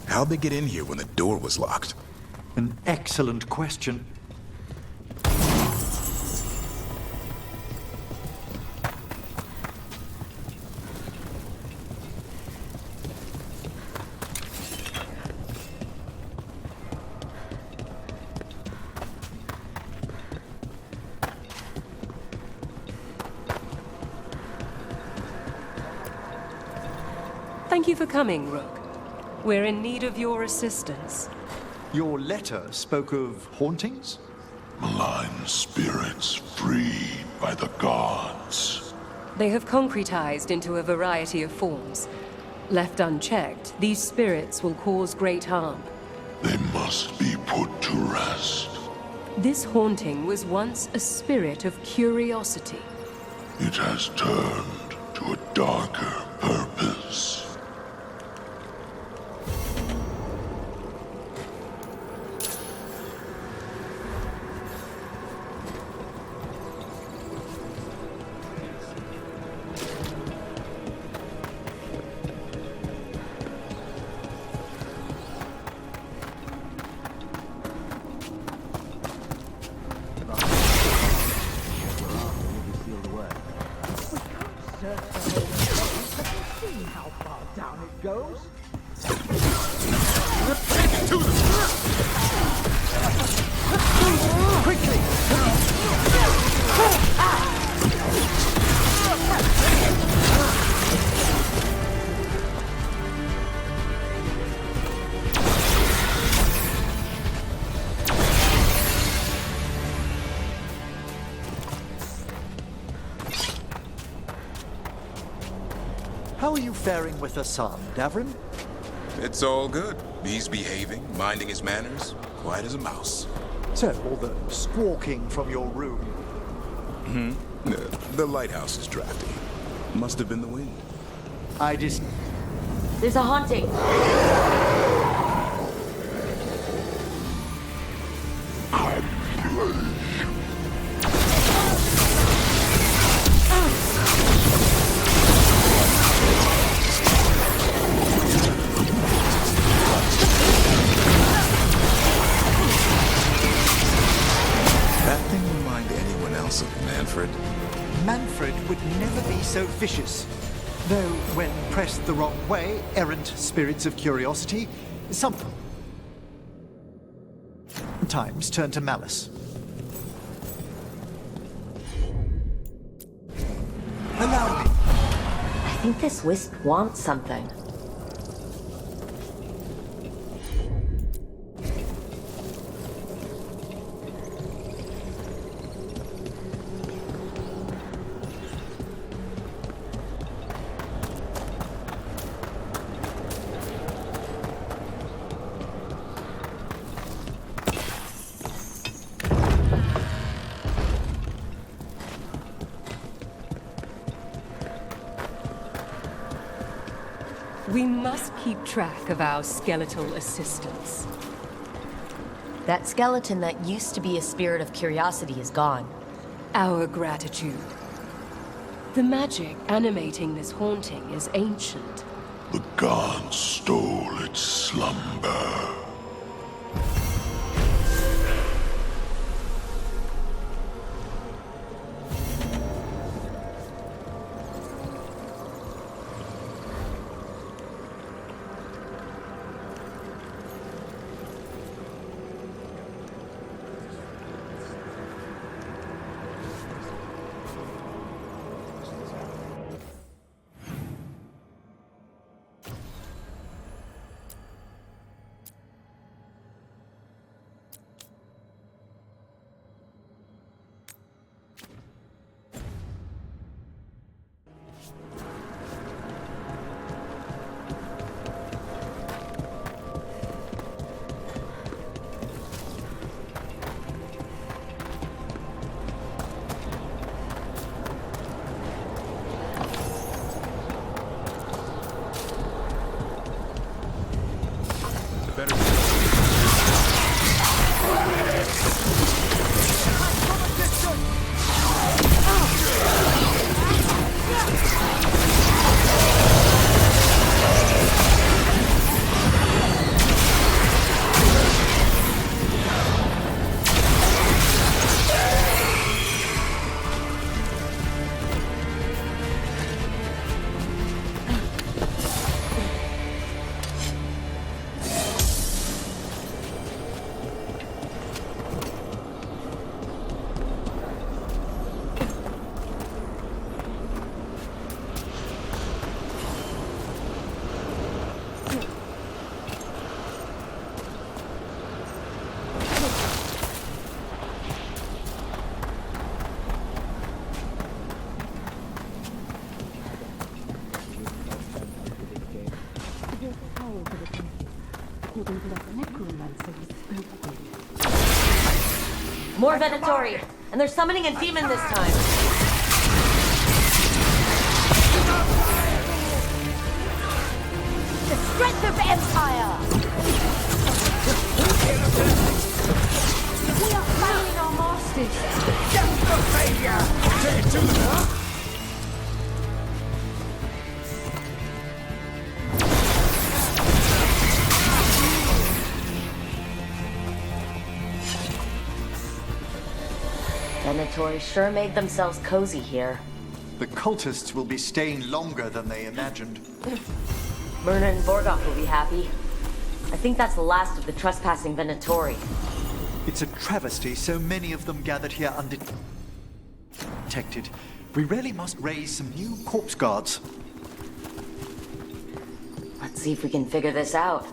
How'd they get in here when the door was locked? An excellent question. Thank you for coming, Rook. We're in need of your assistance. Your letter spoke of hauntings? Malign spirits freed by the gods. They have concretized into a variety of forms. Left unchecked, these spirits will cause great harm. They must be put to rest. This haunting was once a spirit of curiosity. It has turned to a darker purpose. are you faring with Hassan, Davrin? It's all good. He's behaving, minding his manners, quiet as a mouse. So, all the squawking from your room. The lighthouse is drafty. Must have been the wind. There's a haunting. That thing remind anyone else of Manfred? Manfred would never be so vicious. Though, when pressed the wrong way, errant spirits of curiosity, sometimes turn to malice. Allow me. I think this wisp wants something. We must keep track of our skeletal assistants. That skeleton that used to be a spirit of curiosity is gone. Our gratitude. The magic animating this haunting is ancient. The gods stole its slumber. More Venatori, and they're summoning a demon this time. The strength of Empire! We are failing our masters! Just the failure! Take it to the... Venatori sure made themselves cozy here. The cultists will be staying longer than they imagined. Myrna and Borgoff will be happy. I think that's the last of the trespassing Venatori. It's a travesty so many of them gathered here undetected. We really must raise some new corpse guards. Let's see if we can figure this out.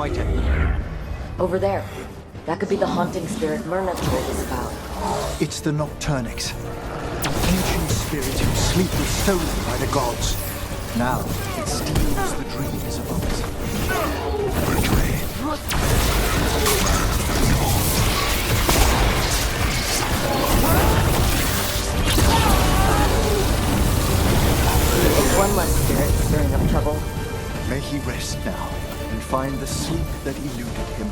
quite at them. Over there. That could be the haunting spirit Myrna told us about. It's the Nocturnix. An ancient spirit whose sleep was stolen by the gods. Now, it steals the dreams of others. One less spirit stirring up trouble. May he rest now and find the sleep that eluded him.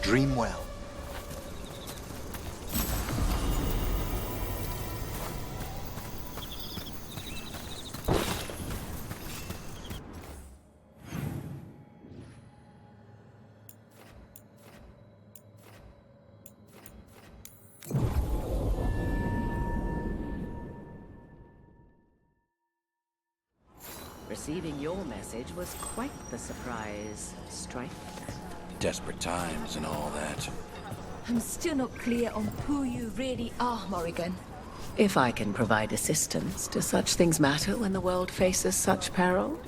Dream well. Receiving your message was quite the surprise, Strife. Desperate times and all that. I'm still not clear on who you really are, Morrigan. If I can provide assistance, do such things matter when the world faces such peril?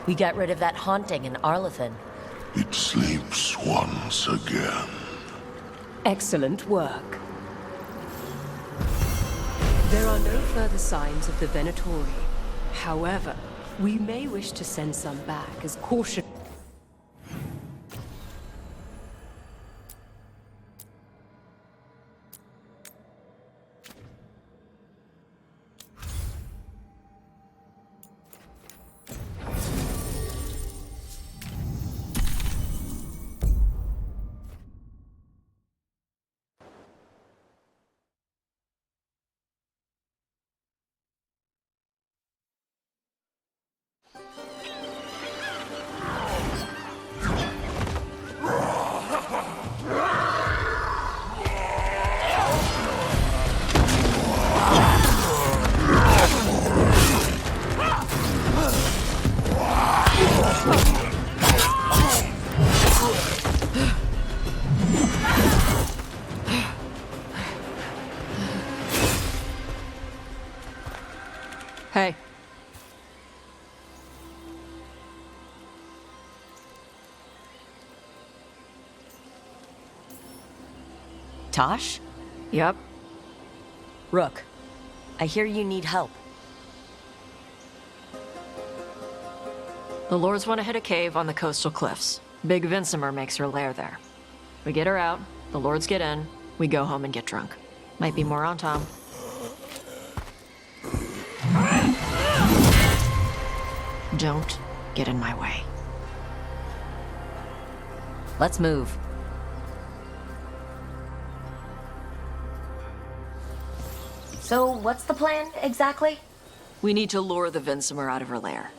We got rid of that haunting in Arlathan. It sleeps once again. Excellent work. There are no further signs of the Venatori. However, we may wish to send some back as caution. Hey. Tosh? Yep. Rook, I hear you need help. The Lords want to hit a cave on the coastal cliffs. Big Vincimer makes her lair there. We get her out, the Lords get in, we go home and get drunk. Might be more on Tom. Don't get in my way. Let's move. So, what's the plan, exactly? We need to lure the Vincimer out of her lair.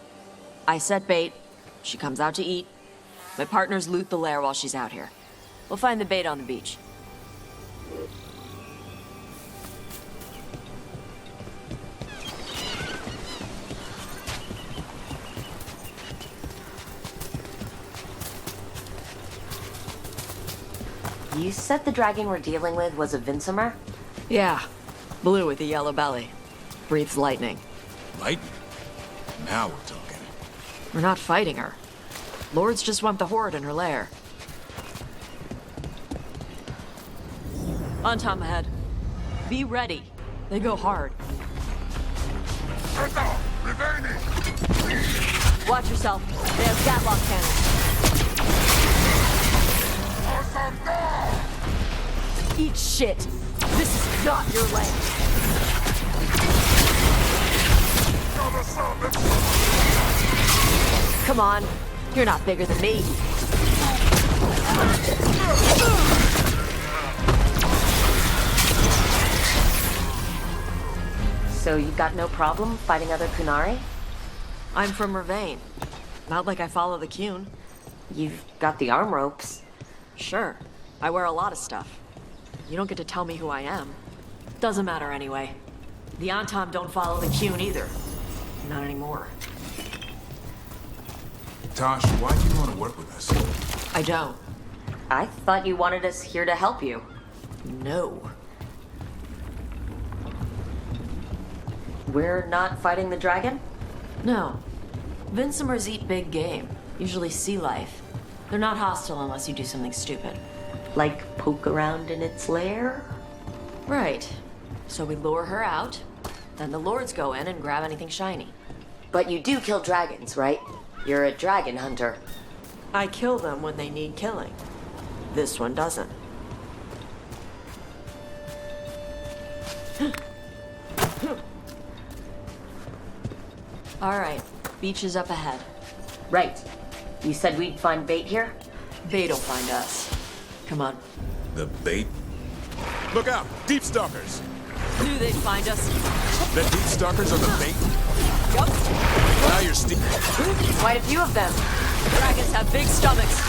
I set bait, she comes out to eat. My partners loot the lair while she's out here. We'll find the bait on the beach. You said the dragon we're dealing with was a Vincimer? Yeah, blue with a yellow belly. Breathes lightning. Lightning? Now we're talking. We're not fighting her. Lords just want the horde in her lair. On Tom ahead. Be ready. They go hard. Watch yourself. They have Gatlock cannons. Eat shit. This is not your land. Come on. You're not bigger than me. So you've got no problem fighting other Kunari? I'm from Ravane. Not like I follow the Cune. You've got the arm ropes. Sure. I wear a lot of stuff. You don't get to tell me who I am. Doesn't matter anyway. The Antam don't follow the Cune either. Not anymore. Tosh, why do you want to work with us? I don't. I thought you wanted us here to help you. No. We're not fighting the dragon? No. Vincimers eat big game, usually sea life. They're not hostile unless you do something stupid. Like poke around in its lair? Right. So we lure her out, then the lords go in and grab anything shiny. But you do kill dragons, right? You're a dragon hunter. I kill them when they need killing. This one doesn't. All right, beach is up ahead. Right. You said we'd find bait here? Bait'll find us. Come on. The bait? Look out! Deep stalkers! Knew they'd find us. The deep stalkers are the bait? Yup. Now you're steep. Quite a few of them. Dragons have big stomachs.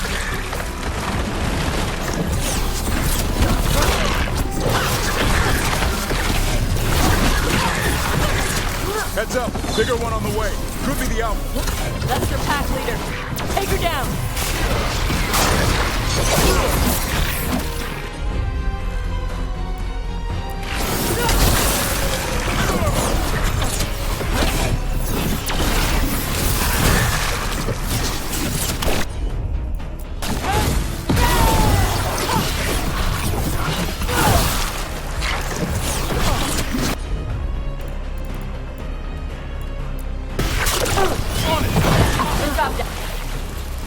Heads up! Bigger one on the way. Could be the alpha. That's their pack leader. Take her down.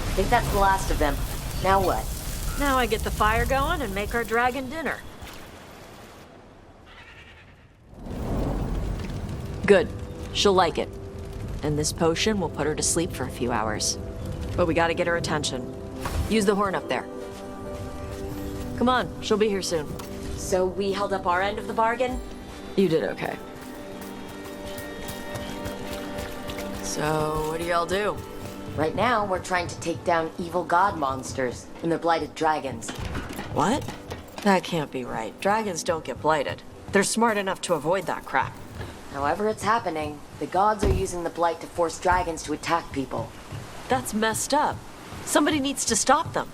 I think that's the last of them. Now what? Now I get the fire going and make our dragon dinner. Good. She'll like it. And this potion will put her to sleep for a few hours. But we gotta get her attention. Use the horn up there. Come on, she'll be here soon. So we held up our end of the bargain? You did okay. So, what do y'all do? Right now, we're trying to take down evil god monsters and their blighted dragons. What? That can't be right. Dragons don't get blighted. They're smart enough to avoid that crap. However it's happening, the gods are using the blight to force dragons to attack people. That's messed up. Somebody needs to stop them.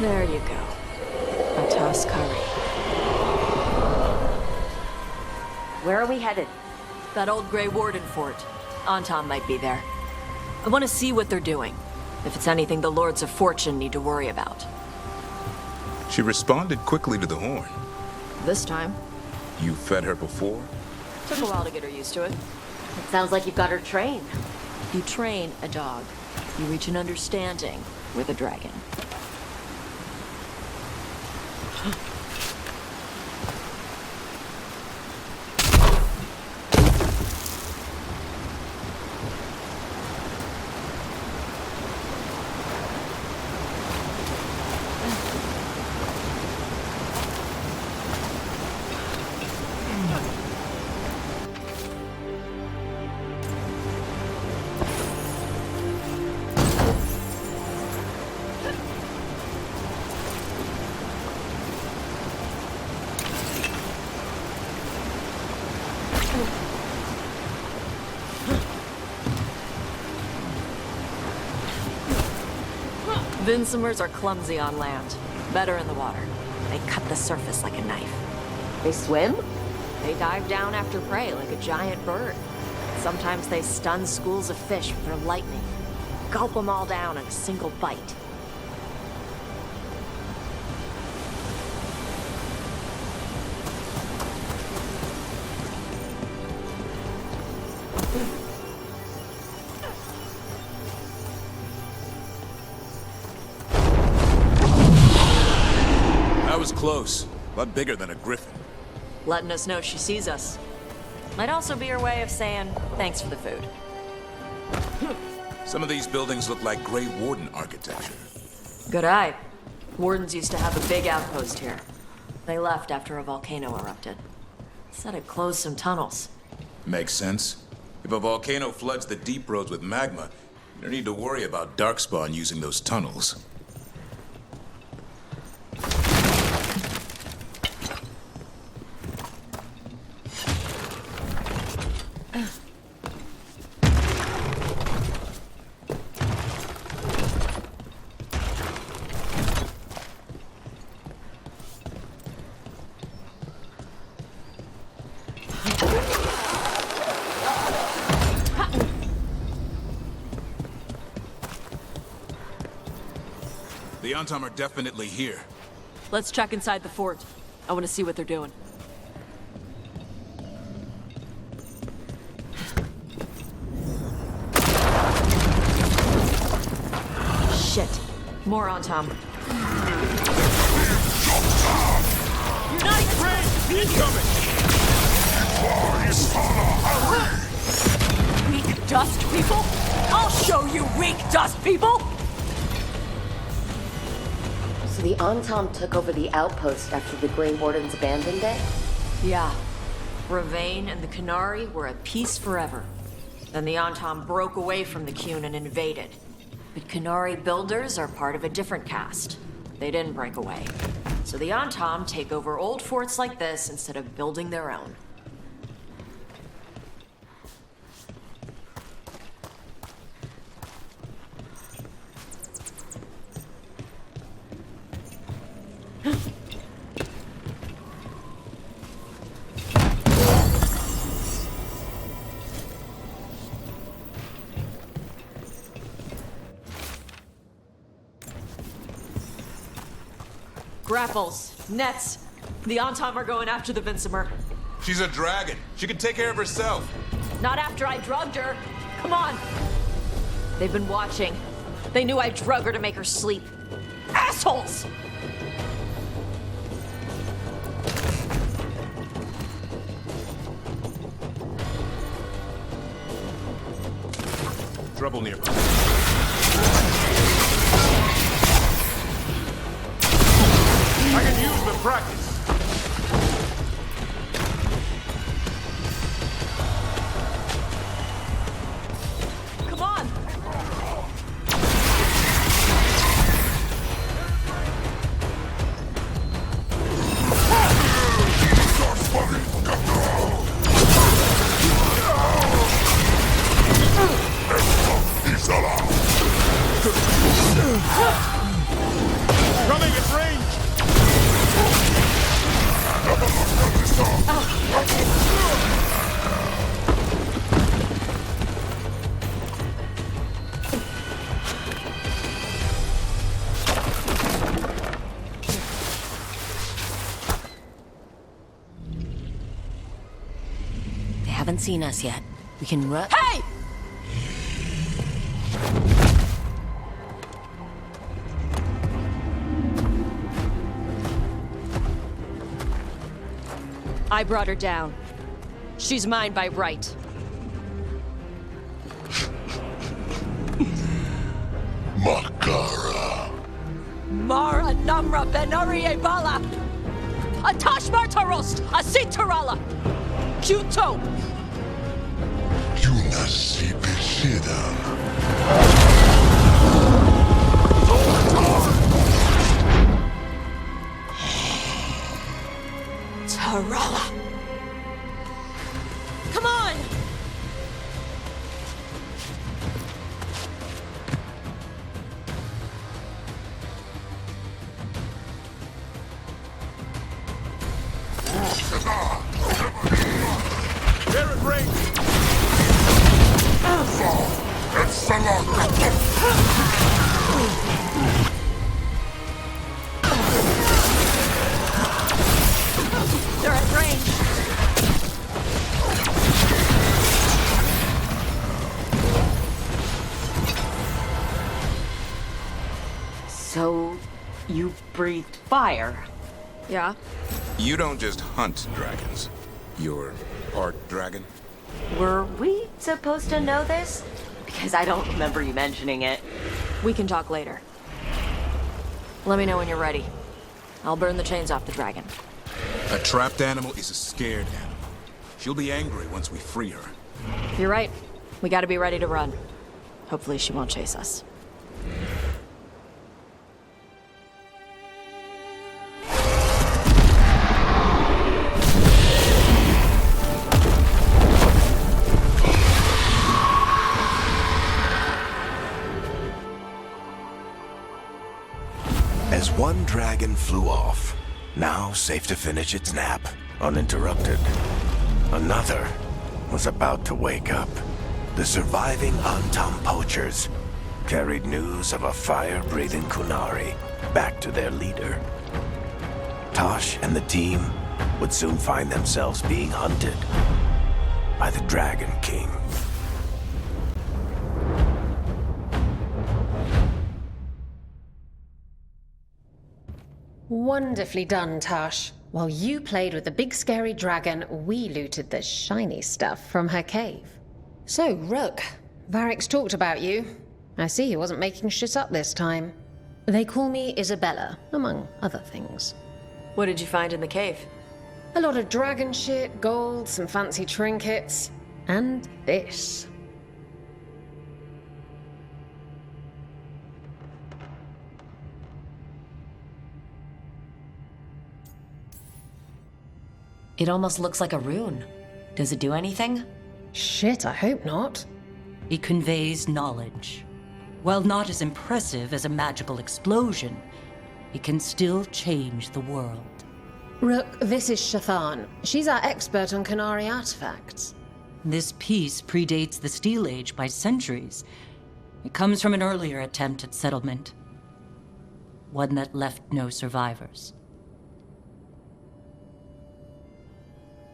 There you go. A toss curry. Where are we headed? That old Grey Warden fort. Anton might be there. I want to see what they're doing. If it's anything the Lords of Fortune need to worry about. She responded quickly to the horn. This time. You fed her before? Took a while to get her used to it. It sounds like you've got her trained. If you train a dog, you reach an understanding with a dragon. Vinsomers are clumsy on land, better in the water. They cut the surface like a knife. They swim? They dive down after prey like a giant bird. Sometimes they stun schools of fish with their lightning. Gulp them all down in a single bite. That was close. A lot bigger than a griffin. Letting us know she sees us. Might also be her way of saying thanks for the food. Some of these buildings look like Grey Warden architecture. Good eye. Wardens used to have a big outpost here. They left after a volcano erupted. Said it closed some tunnels. Makes sense. If a volcano floods the deep roads with magma, you don't need to worry about Darkspawn using those tunnels. The Antom are definitely here. Let's check inside the fort. I want to see what they're doing. Shit. More Antom. You're not afraid! Incoming! Weak dust people? I'll show you weak dust people! So the Antom took over the outpost after the Grey Wardens abandoned it? Yeah. Ravain and the Canary were at peace forever. Then the Antom broke away from the Qun and invaded. But Canary builders are part of a different caste. They didn't break away. So the Antom take over old forts like this instead of building their own. Grapples, nets. The Antom are going after the Vinsomer. She's a dragon. She can take care of herself. Not after I drugged her. Come on. They've been watching. They knew I drug her to make her sleep. Assholes! Trouble nearby. I can use the practice. Come on! haven't seen us yet. We can run. Hey! I brought her down. She's mine by right. Makara. Mara Namra Benarie Bala! Atash Martarost! Asitarala! Kyuto! Yunasi Beshida. Tarala! Come on! They're at range. It's They're at range! So, you breathed fire? Yeah? You don't just hunt dragons. You're part dragon? Were we supposed to know this? Because I don't remember you mentioning it. We can talk later. Let me know when you're ready. I'll burn the chains off the dragon. A trapped animal is a scared animal. She'll be angry once we free her. You're right. We gotta be ready to run. Hopefully she won't chase us. As one dragon flew off, now safe to finish its nap, uninterrupted, another was about to wake up. The surviving Antam poachers carried news of a fire-breathing Kunari back to their leader. Tosh and the team would soon find themselves being hunted by the Dragon King. Wonderfully done, Tash. While you played with the big scary dragon, we looted the shiny stuff from her cave. So, Rook, Varric's talked about you. I see he wasn't making shit up this time. They call me Isabella, among other things. What did you find in the cave? A lot of dragon shit, gold, some fancy trinkets, and this. It almost looks like a rune. Does it do anything? Shit, I hope not. It conveys knowledge. While not as impressive as a magical explosion, it can still change the world. Rook, this is Shathan. She's our expert on Kunari artifacts. This piece predates the Steel Age by centuries. It comes from an earlier attempt at settlement. One that left no survivors.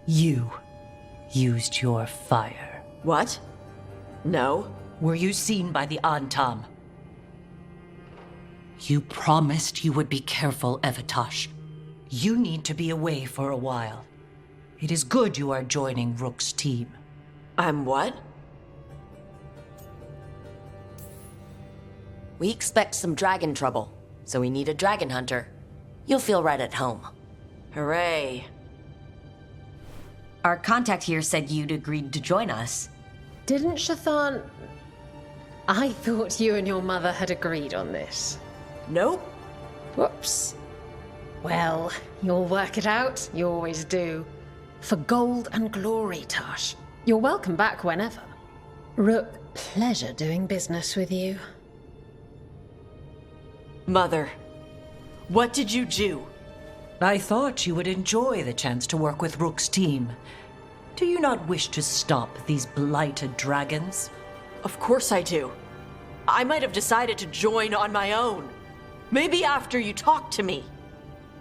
You used your fire. What? No. Were you seen by the Antam? You promised you would be careful, Evatosh. You need to be away for a while. It is good you are joining Rook's team. I'm what? We expect some dragon trouble, so we need a dragon hunter. You'll feel right at home. Hooray. Our contact here said you'd agreed to join us. Didn't Shathan... I thought you and your mother had agreed on this. Nope. Whoops. Well, you'll work it out. You always do. For gold and glory, Tosh. You're welcome back whenever. Rook, pleasure doing business with you. Mother, what did you do? I thought you would enjoy the chance to work with Rook's team. Do you not wish to stop these blighted dragons? Of course I do. I might have decided to join on my own. Maybe after you talked to me.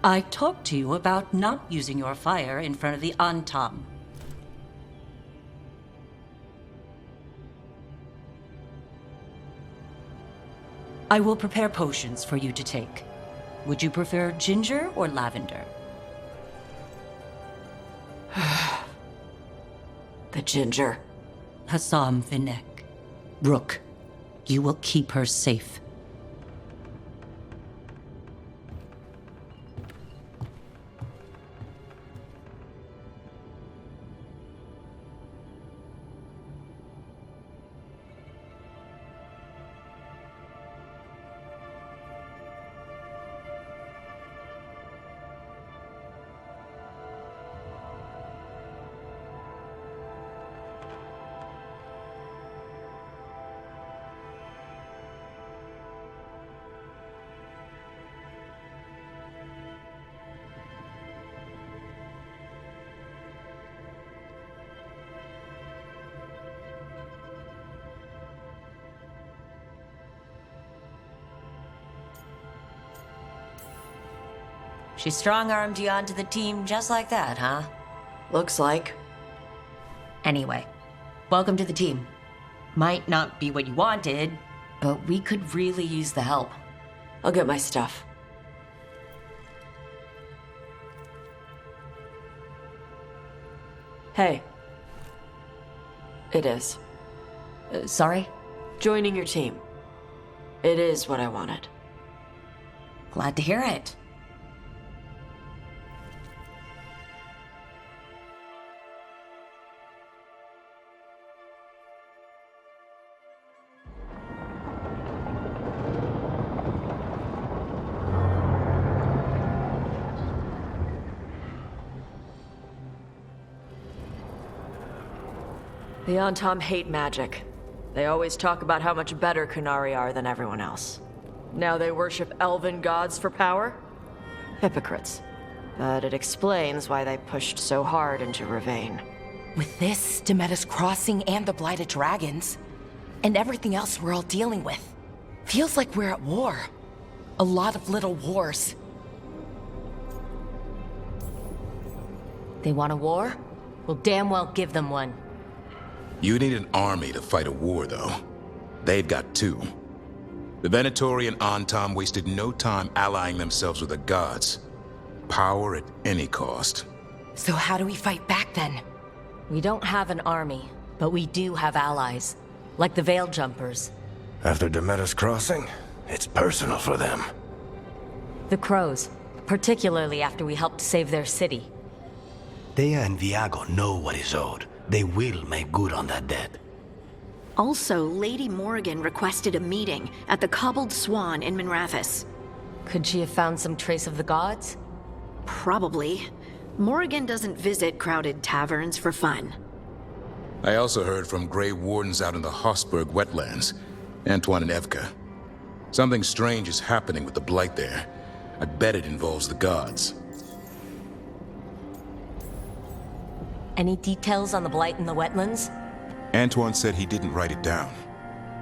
I talked to you about not using your fire in front of the Antam. I will prepare potions for you to take. Would you prefer ginger or lavender? The ginger. Hassam Vinek. Rook, you will keep her safe. She strong-armed you onto the team just like that, huh? Looks like. Anyway, welcome to the team. Might not be what you wanted, but we could really use the help. I'll get my stuff. Hey. It is. Sorry? Joining your team. It is what I wanted. Glad to hear it. The Antam hate magic. They always talk about how much better Kunari are than everyone else. Now they worship elven gods for power? Hypocrites. But it explains why they pushed so hard into Ravane. With this, Demeter's Crossing and the Blighted Dragons, and everything else we're all dealing with, feels like we're at war. A lot of little wars. They want a war? We'll damn well give them one. You need an army to fight a war, though. They've got two. The Venatori and Antam wasted no time allying themselves with the gods. Power at any cost. So how do we fight back then? We don't have an army, but we do have allies. Like the Veil Jumpers. After Demeter's Crossing, it's personal for them. The Crows, particularly after we helped save their city. Thea and Viago know what is owed. They will make good on that debt. Also, Lady Morrigan requested a meeting at the Cobbled Swan in Minrathous. Could she have found some trace of the gods? Probably. Morrigan doesn't visit crowded taverns for fun. I also heard from Grey Wardens out in the Hossberg wetlands, Antoine and Evka. Something strange is happening with the Blight there. I bet it involves the gods. Any details on the Blight in the wetlands? Antoine said he didn't write it down.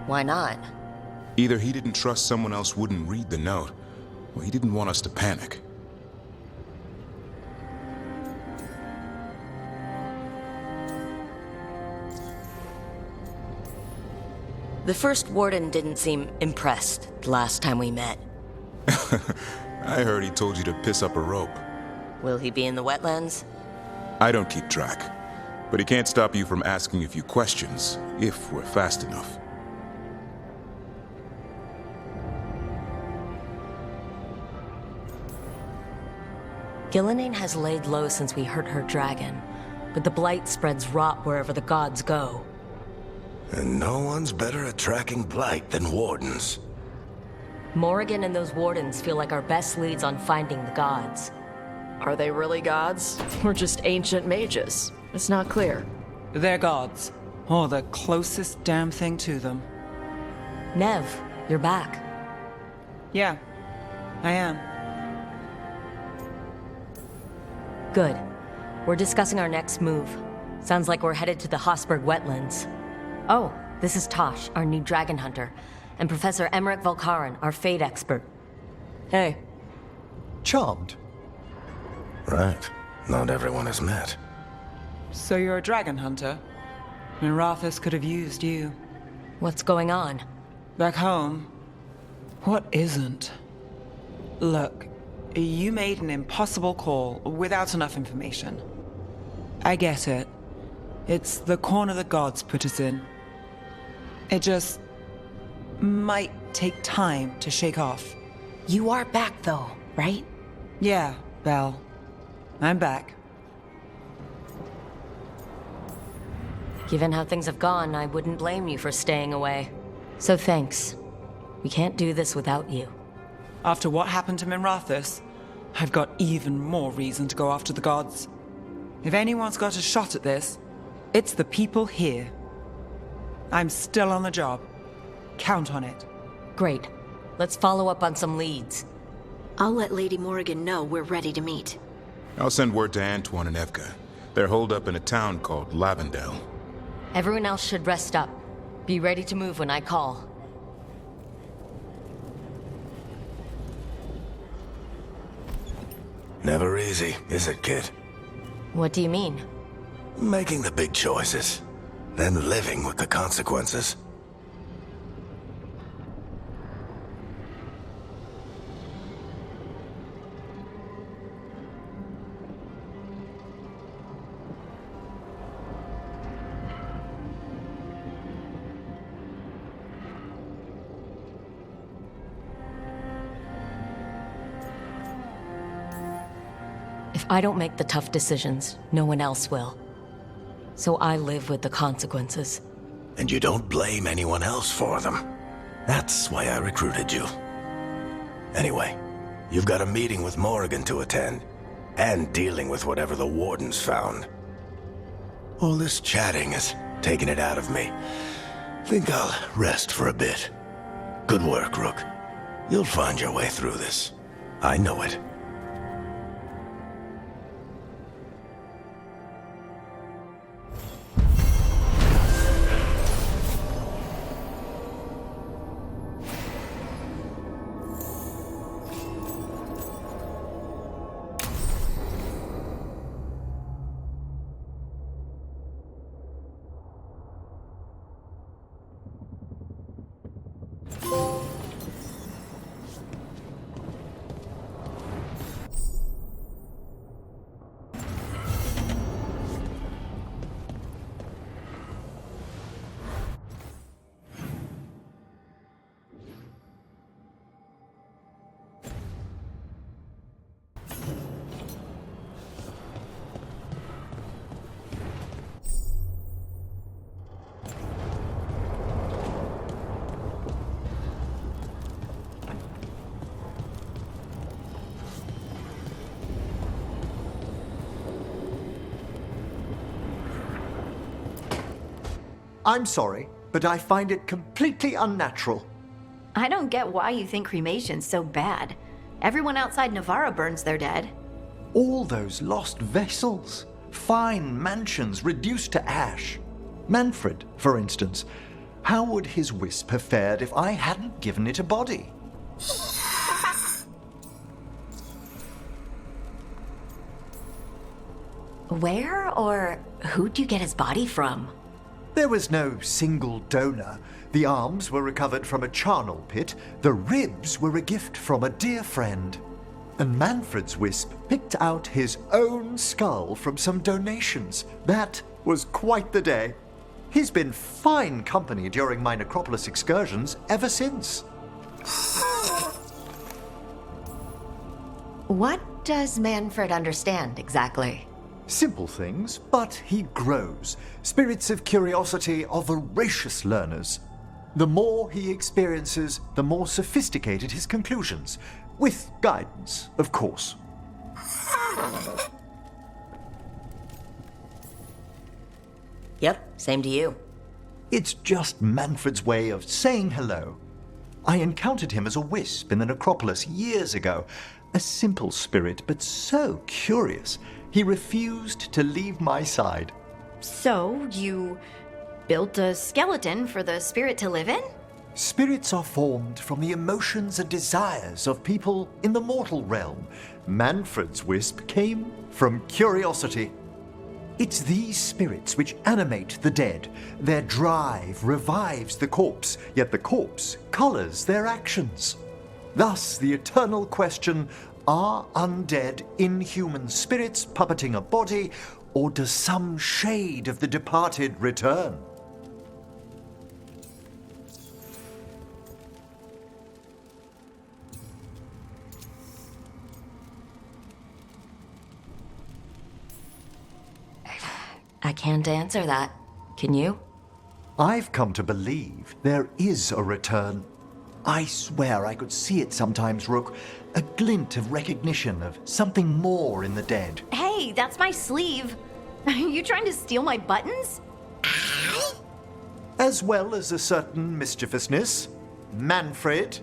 Why not? Either he didn't trust someone else wouldn't read the note, or he didn't want us to panic. The first warden didn't seem impressed the last time we met. I heard he told you to piss up a rope. Will he be in the wetlands? I don't keep track, but he can't stop you from asking a few questions, if we're fast enough. Gillenane has laid low since we hurt her dragon, but the Blight spreads rot wherever the gods go. And no one's better at tracking Blight than Wardens. Morrigan and those Wardens feel like our best leads on finding the gods. Are they really gods? Or just ancient mages? It's not clear. They're gods. Or the closest damn thing to them. Nev, you're back. Yeah, I am. Good. We're discussing our next move. Sounds like we're headed to the Hossberg wetlands. Oh, this is Tosh, our new dragon hunter, and Professor Emmerich Volkaren, our fate expert. Hey. Charmed. Right. Not everyone has met. So you're a dragon hunter? Minrathous could have used you. What's going on? Back home, What isn't? Look, you made an impossible call without enough information. I get it. It's the corner the gods put us in. It just might take time to shake off. You are back, though, right? Yeah, Belle. I'm back. Given how things have gone, I wouldn't blame you for staying away. So thanks. We can't do this without you. After what happened to Minrathous, I've got even more reason to go after the gods. If anyone's got a shot at this, it's the people here. I'm still on the job. Count on it. Great. Let's follow up on some leads. I'll let Lady Morrigan know we're ready to meet. I'll send word to Antoine and Evka. They're holed up in a town called Lavendel. Everyone else should rest up. Be ready to move when I call. Never easy, is it, kid? What do you mean? Making the big choices, then living with the consequences. If I don't make the tough decisions, no one else will. So I live with the consequences. And you don't blame anyone else for them. That's why I recruited you. Anyway, you've got a meeting with Morrigan to attend, and dealing with whatever the Wardens found. All this chatting is taking it out of me. Think I'll rest for a bit. Good work, Rook. You'll find your way through this. I know it. I'm sorry, but I find it completely unnatural. I don't get why you think cremation's so bad. Everyone outside Navarra burns their dead. All those lost vessels, fine mansions reduced to ash. Manfred, for instance. How would his wisp have fared if I hadn't given it a body? Where or who'd you get his body from? There was no single donor. The arms were recovered from a charnel pit. The ribs were a gift from a dear friend. And Manfred's wisp picked out his own skull from some donations. That was quite the day. He's been fine company during my necropolis excursions ever since. What does Manfred understand exactly? Simple things, but he grows. Spirits of curiosity are voracious learners. The more he experiences, the more sophisticated his conclusions. With guidance, of course. Yep, same to you. It's just Manfred's way of saying hello. I encountered him as a wisp in the necropolis years ago. A simple spirit, but so curious. He refused to leave my side. So, you built a skeleton for the spirit to live in? Spirits are formed from the emotions and desires of people in the mortal realm. Manfred's wisp came from curiosity. It's these spirits which animate the dead. Their drive revives the corpse, yet the corpse colors their actions. Thus, the eternal question, are undead, inhuman spirits puppeting a body, or does some shade of the departed return? I can't answer that. Can you? I've come to believe there is a return. I swear I could see it sometimes, Rook. A glint of recognition of something more in the dead. Hey, that's my sleeve. Are you trying to steal my buttons? As well as a certain mischievousness. Manfred.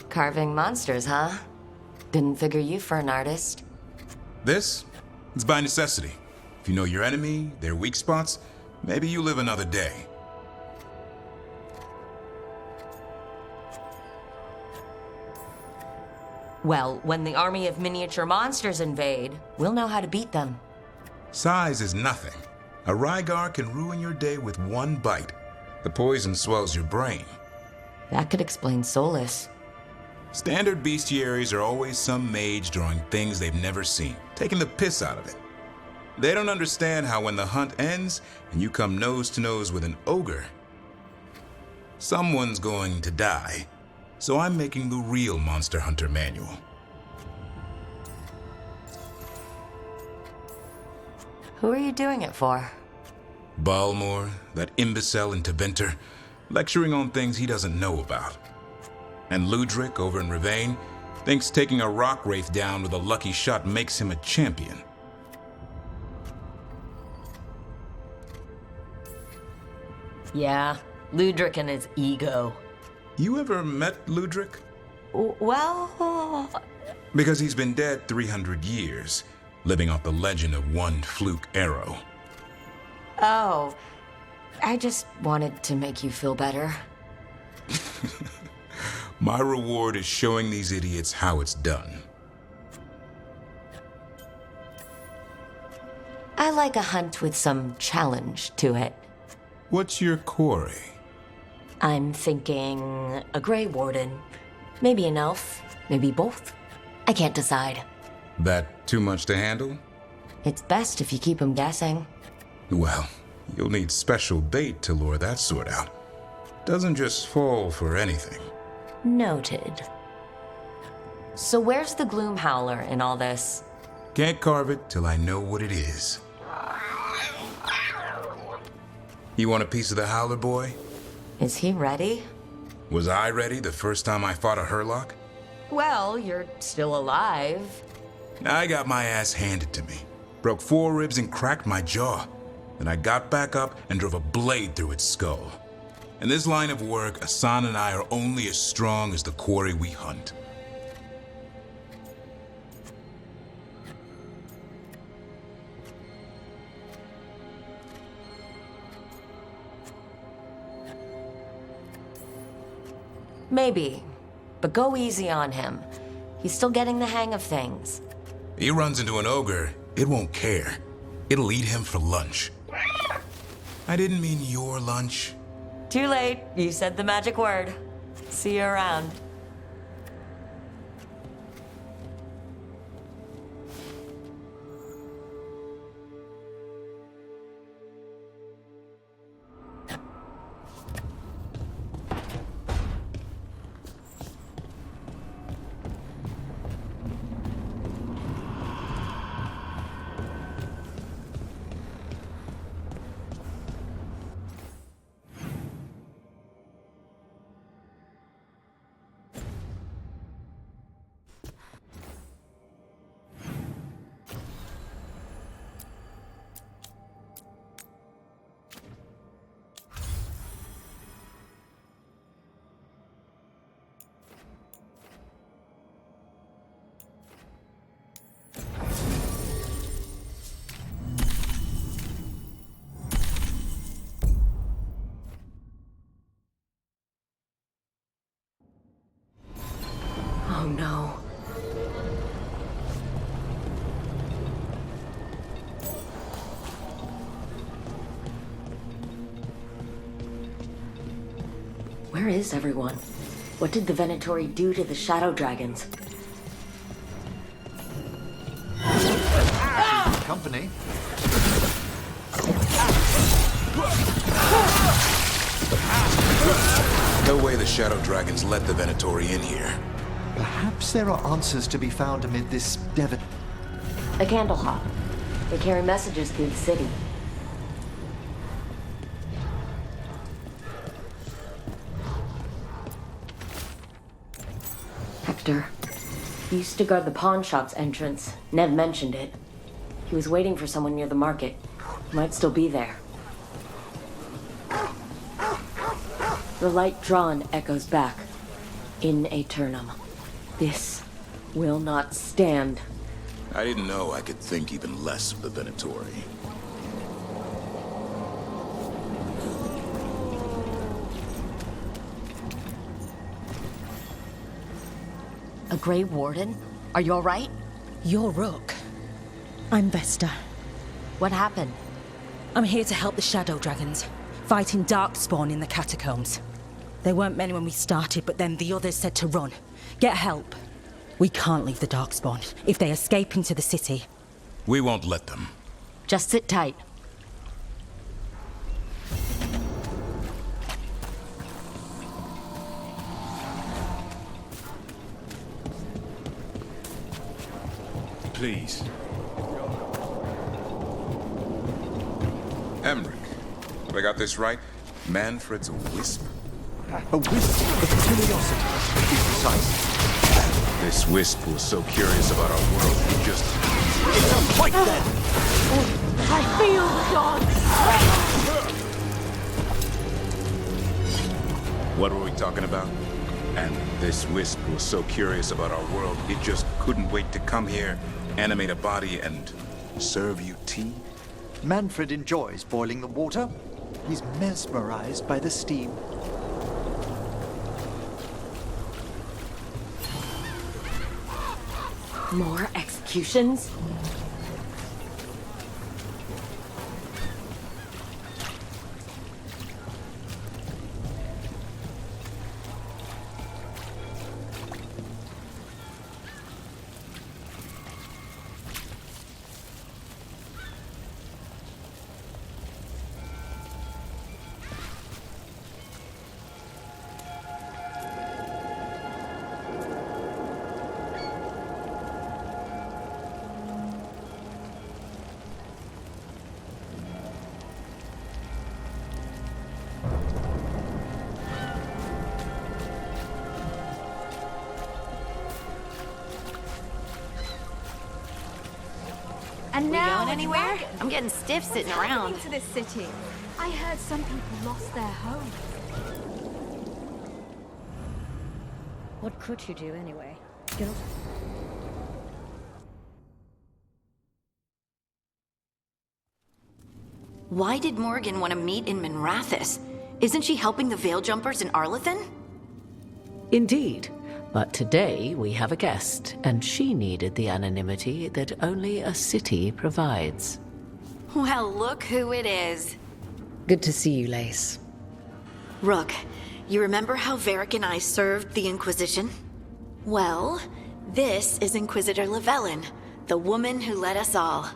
Carving monsters, huh? Didn't figure you for an artist. This? It's by necessity. If you know your enemy, their weak spots, maybe you live another day. Well, when the army of miniature monsters invade, we'll know how to beat them. Size is nothing. A Rygar can ruin your day with one bite. The poison swells your brain. That could explain Solus. Standard bestiaries are always some mage drawing things they've never seen, taking the piss out of it. They don't understand how when the hunt ends and you come nose to nose with an ogre, someone's going to die. So I'm making the real Monster Hunter manual. Who are you doing it for? Balmor, that imbecile in Teventer, lecturing on things he doesn't know about. And Ludric over in Ravane thinks taking a rock wraith down with a lucky shot makes him a champion. Yeah, Ludric and his ego. You ever met Ludric? Well... Because he's been dead 300 years, living off the legend of one fluke arrow. Oh, I just wanted to make you feel better. My reward is showing these idiots how it's done. I like a hunt with some challenge to it. What's your quarry? I'm thinking a Grey Warden. Maybe an elf, maybe both. I can't decide. That too much to handle? It's best if you keep them guessing. Well, you'll need special bait to lure that sort out. Doesn't just fall for anything. Noted. So where's the Gloom Howler in all this? Can't carve it till I know what it is. You want a piece of the Howler, boy? Is he ready? Was I ready the first time I fought a Hurlock? Well, you're still alive. I got my ass handed to me. Broke 4 ribs and cracked my jaw. Then I got back up and drove a blade through its skull. In this line of work, Asan and I are only as strong as the quarry we hunt. Maybe, but go easy on him. He's still getting the hang of things. He runs into an ogre, it won't care. It'll eat him for lunch. I didn't mean your lunch. Too late. You said the magic word. See you around. Oh no. Where is everyone? What did the Venatori do to the shadow dragons? Company. No way the shadow dragons let the Venatori in here. Perhaps there are answers to be found amid this A candle hop. They carry messages through the city. Hector. He used to guard the pawn shop's entrance. Nev mentioned it. He was waiting for someone near the market. He might still be there. The light drawn echoes back. In aeternum. This will not stand. I didn't know I could think even less of the Venatori. A Grey Warden? Are you all right? You're Rook. I'm Vesta. What happened? I'm here to help the Shadow Dragons, fighting Darkspawn in the catacombs. There weren't many when we started, but then the others said to run. Get help. We can't leave the Darkspawn if they escape into the city. We won't let them. Just sit tight. Please. Emmerich, have I got this right? Manfred's a wisp? A wisp of curiosity, to be precise. This wisp was so curious about our world, he just... It's a fight then! I feel the gods! What were we talking about? And this wisp was so curious about our world, it just couldn't wait to come here, animate a body, and serve you tea? Manfred enjoys boiling the water. He's mesmerized by the steam. More executions? And now going anywhere? I'm getting stiff sitting around. To this city. I heard some people lost their homes. What could you do anyway? Get off. Why did Morgan want to meet in Minrathous? Isn't she helping the Veil Jumpers in Arlethan? Indeed. But today we have a guest, and she needed the anonymity that only a city provides. Well, look who it is. Good to see you, Lace. Rook, you remember how Varric and I served the Inquisition? Well, this is Inquisitor Llewellyn, the woman who led us all.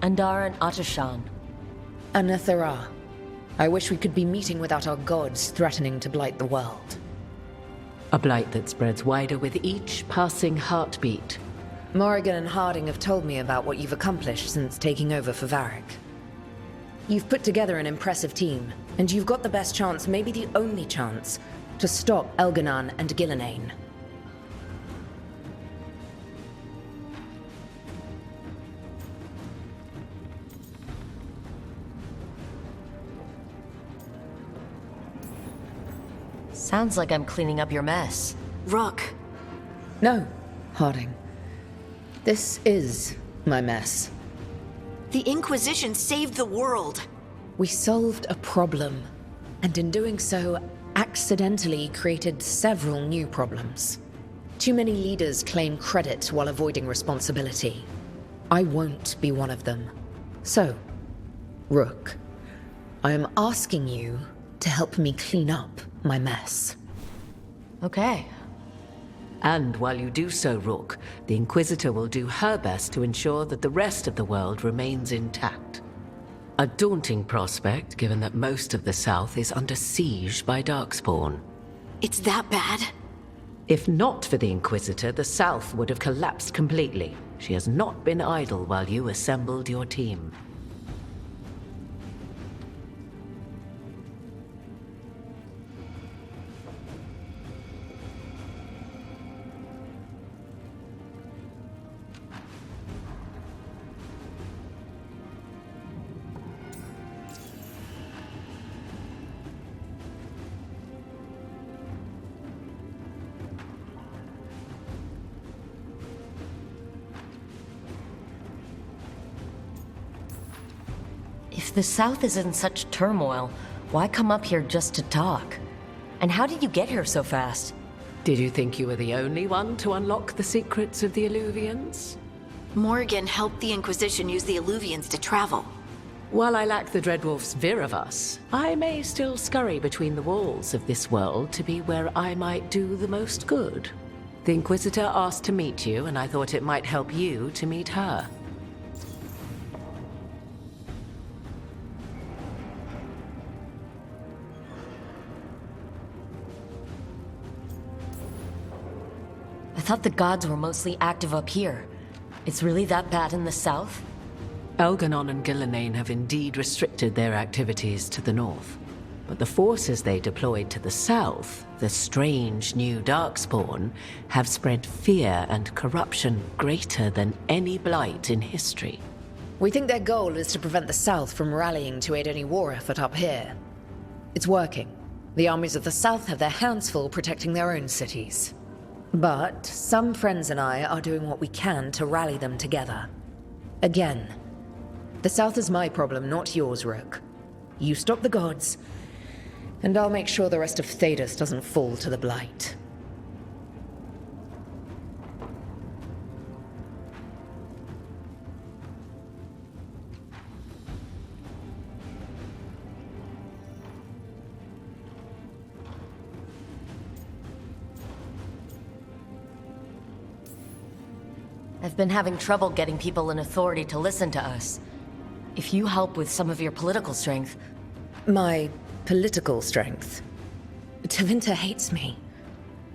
Andar and Atashan. Anathara. I wish we could be meeting without our gods threatening to blight the world. A blight that spreads wider with each passing heartbeat. Morrigan and Harding have told me about what you've accomplished since taking over for Varric. You've put together an impressive team, and you've got the best chance, maybe the only chance, to stop Elganon and Gillenane. Sounds like I'm cleaning up your mess. Rook. No, Harding. This is my mess. The Inquisition saved the world. We solved a problem, and in doing so, accidentally created several new problems. Too many leaders claim credit while avoiding responsibility. I won't be one of them. So, Rook, I am asking you to help me clean up my mess. Okay. And while you do so, Rook, the Inquisitor will do her best to ensure that the rest of the world remains intact. A daunting prospect, given that most of the South is under siege by Darkspawn. It's that bad? If not for the Inquisitor, the South would have collapsed completely. She has not been idle while you assembled your team. If the South is in such turmoil, why come up here just to talk? And how did you get here so fast? Did you think you were the only one to unlock the secrets of the Illuvians? Morrigan helped the Inquisition use the Illuvians to travel. While I lack the Dreadwolf's Viravus, I may still scurry between the walls of this world to be where I might do the most good. The Inquisitor asked to meet you, and I thought it might help you to meet her. I thought the gods were mostly active up here. It's really that bad in the South? Elganon and Gillenane have indeed restricted their activities to the north. But the forces they deployed to the south, the strange new Darkspawn, have spread fear and corruption greater than any blight in history. We think their goal is to prevent the South from rallying to aid any war effort up here. It's working. The armies of the South have their hands full protecting their own cities. But some friends and I are doing what we can to rally them together. Again, the South is my problem, not yours, Rook. You stop the gods, and I'll make sure the rest of Thedas doesn't fall to the blight. I've been having trouble getting people in authority to listen to us. If you help with some of your political strength... My political strength? Tevinter hates me.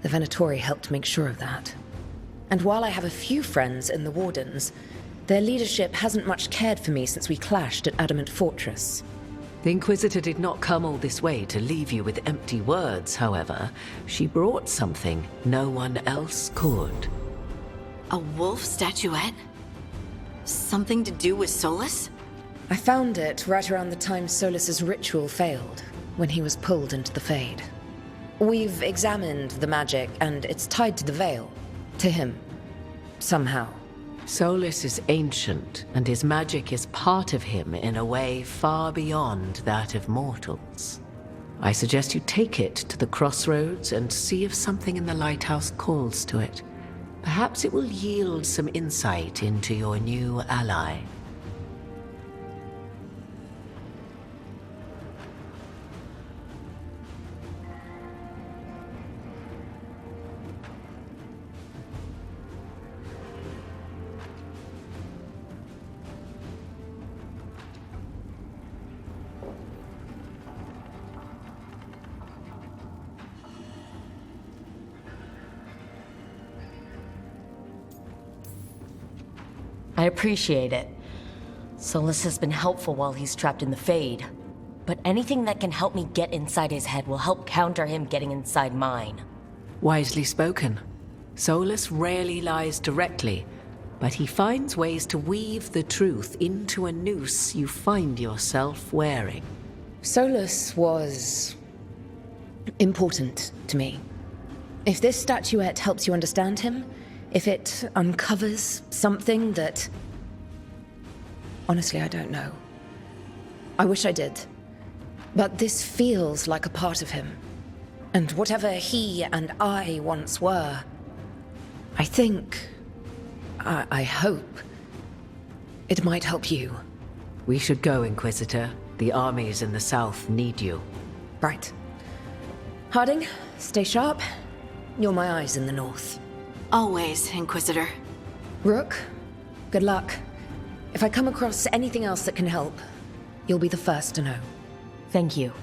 The Venatori helped make sure of that. And while I have a few friends in the Wardens, Their leadership hasn't much cared for me since we clashed at Adamant Fortress. The Inquisitor did not come all this way to leave you with empty words, however. She brought something no one else could. A wolf statuette? Something to do with Solus? I found it right around the time Solus's ritual failed, when he was pulled into the Fade. We've examined the magic, and it's tied to the Veil. To him. Somehow. Solus is ancient, and his magic is part of him in a way far beyond that of mortals. I suggest you take it to the crossroads and see if something in the lighthouse calls to it. Perhaps it will yield some insight into your new ally. I appreciate it. Solus has been helpful while he's trapped in the Fade. But anything that can help me get inside his head will help counter him getting inside mine. Wisely spoken. Solus rarely lies directly, but he finds ways to weave the truth into a noose you find yourself wearing. Solus was important to me. If this statuette helps you understand him, if it uncovers something that... Honestly, I don't know. I wish I did. But this feels like a part of him. And whatever he and I once were, I think... I hope... it might help you. We should go, Inquisitor. The armies in the south need you. Right. Harding, stay sharp. You're my eyes in the north. Always, Inquisitor. Rook, good luck. If I come across anything else that can help, you'll be the first to know. Thank you.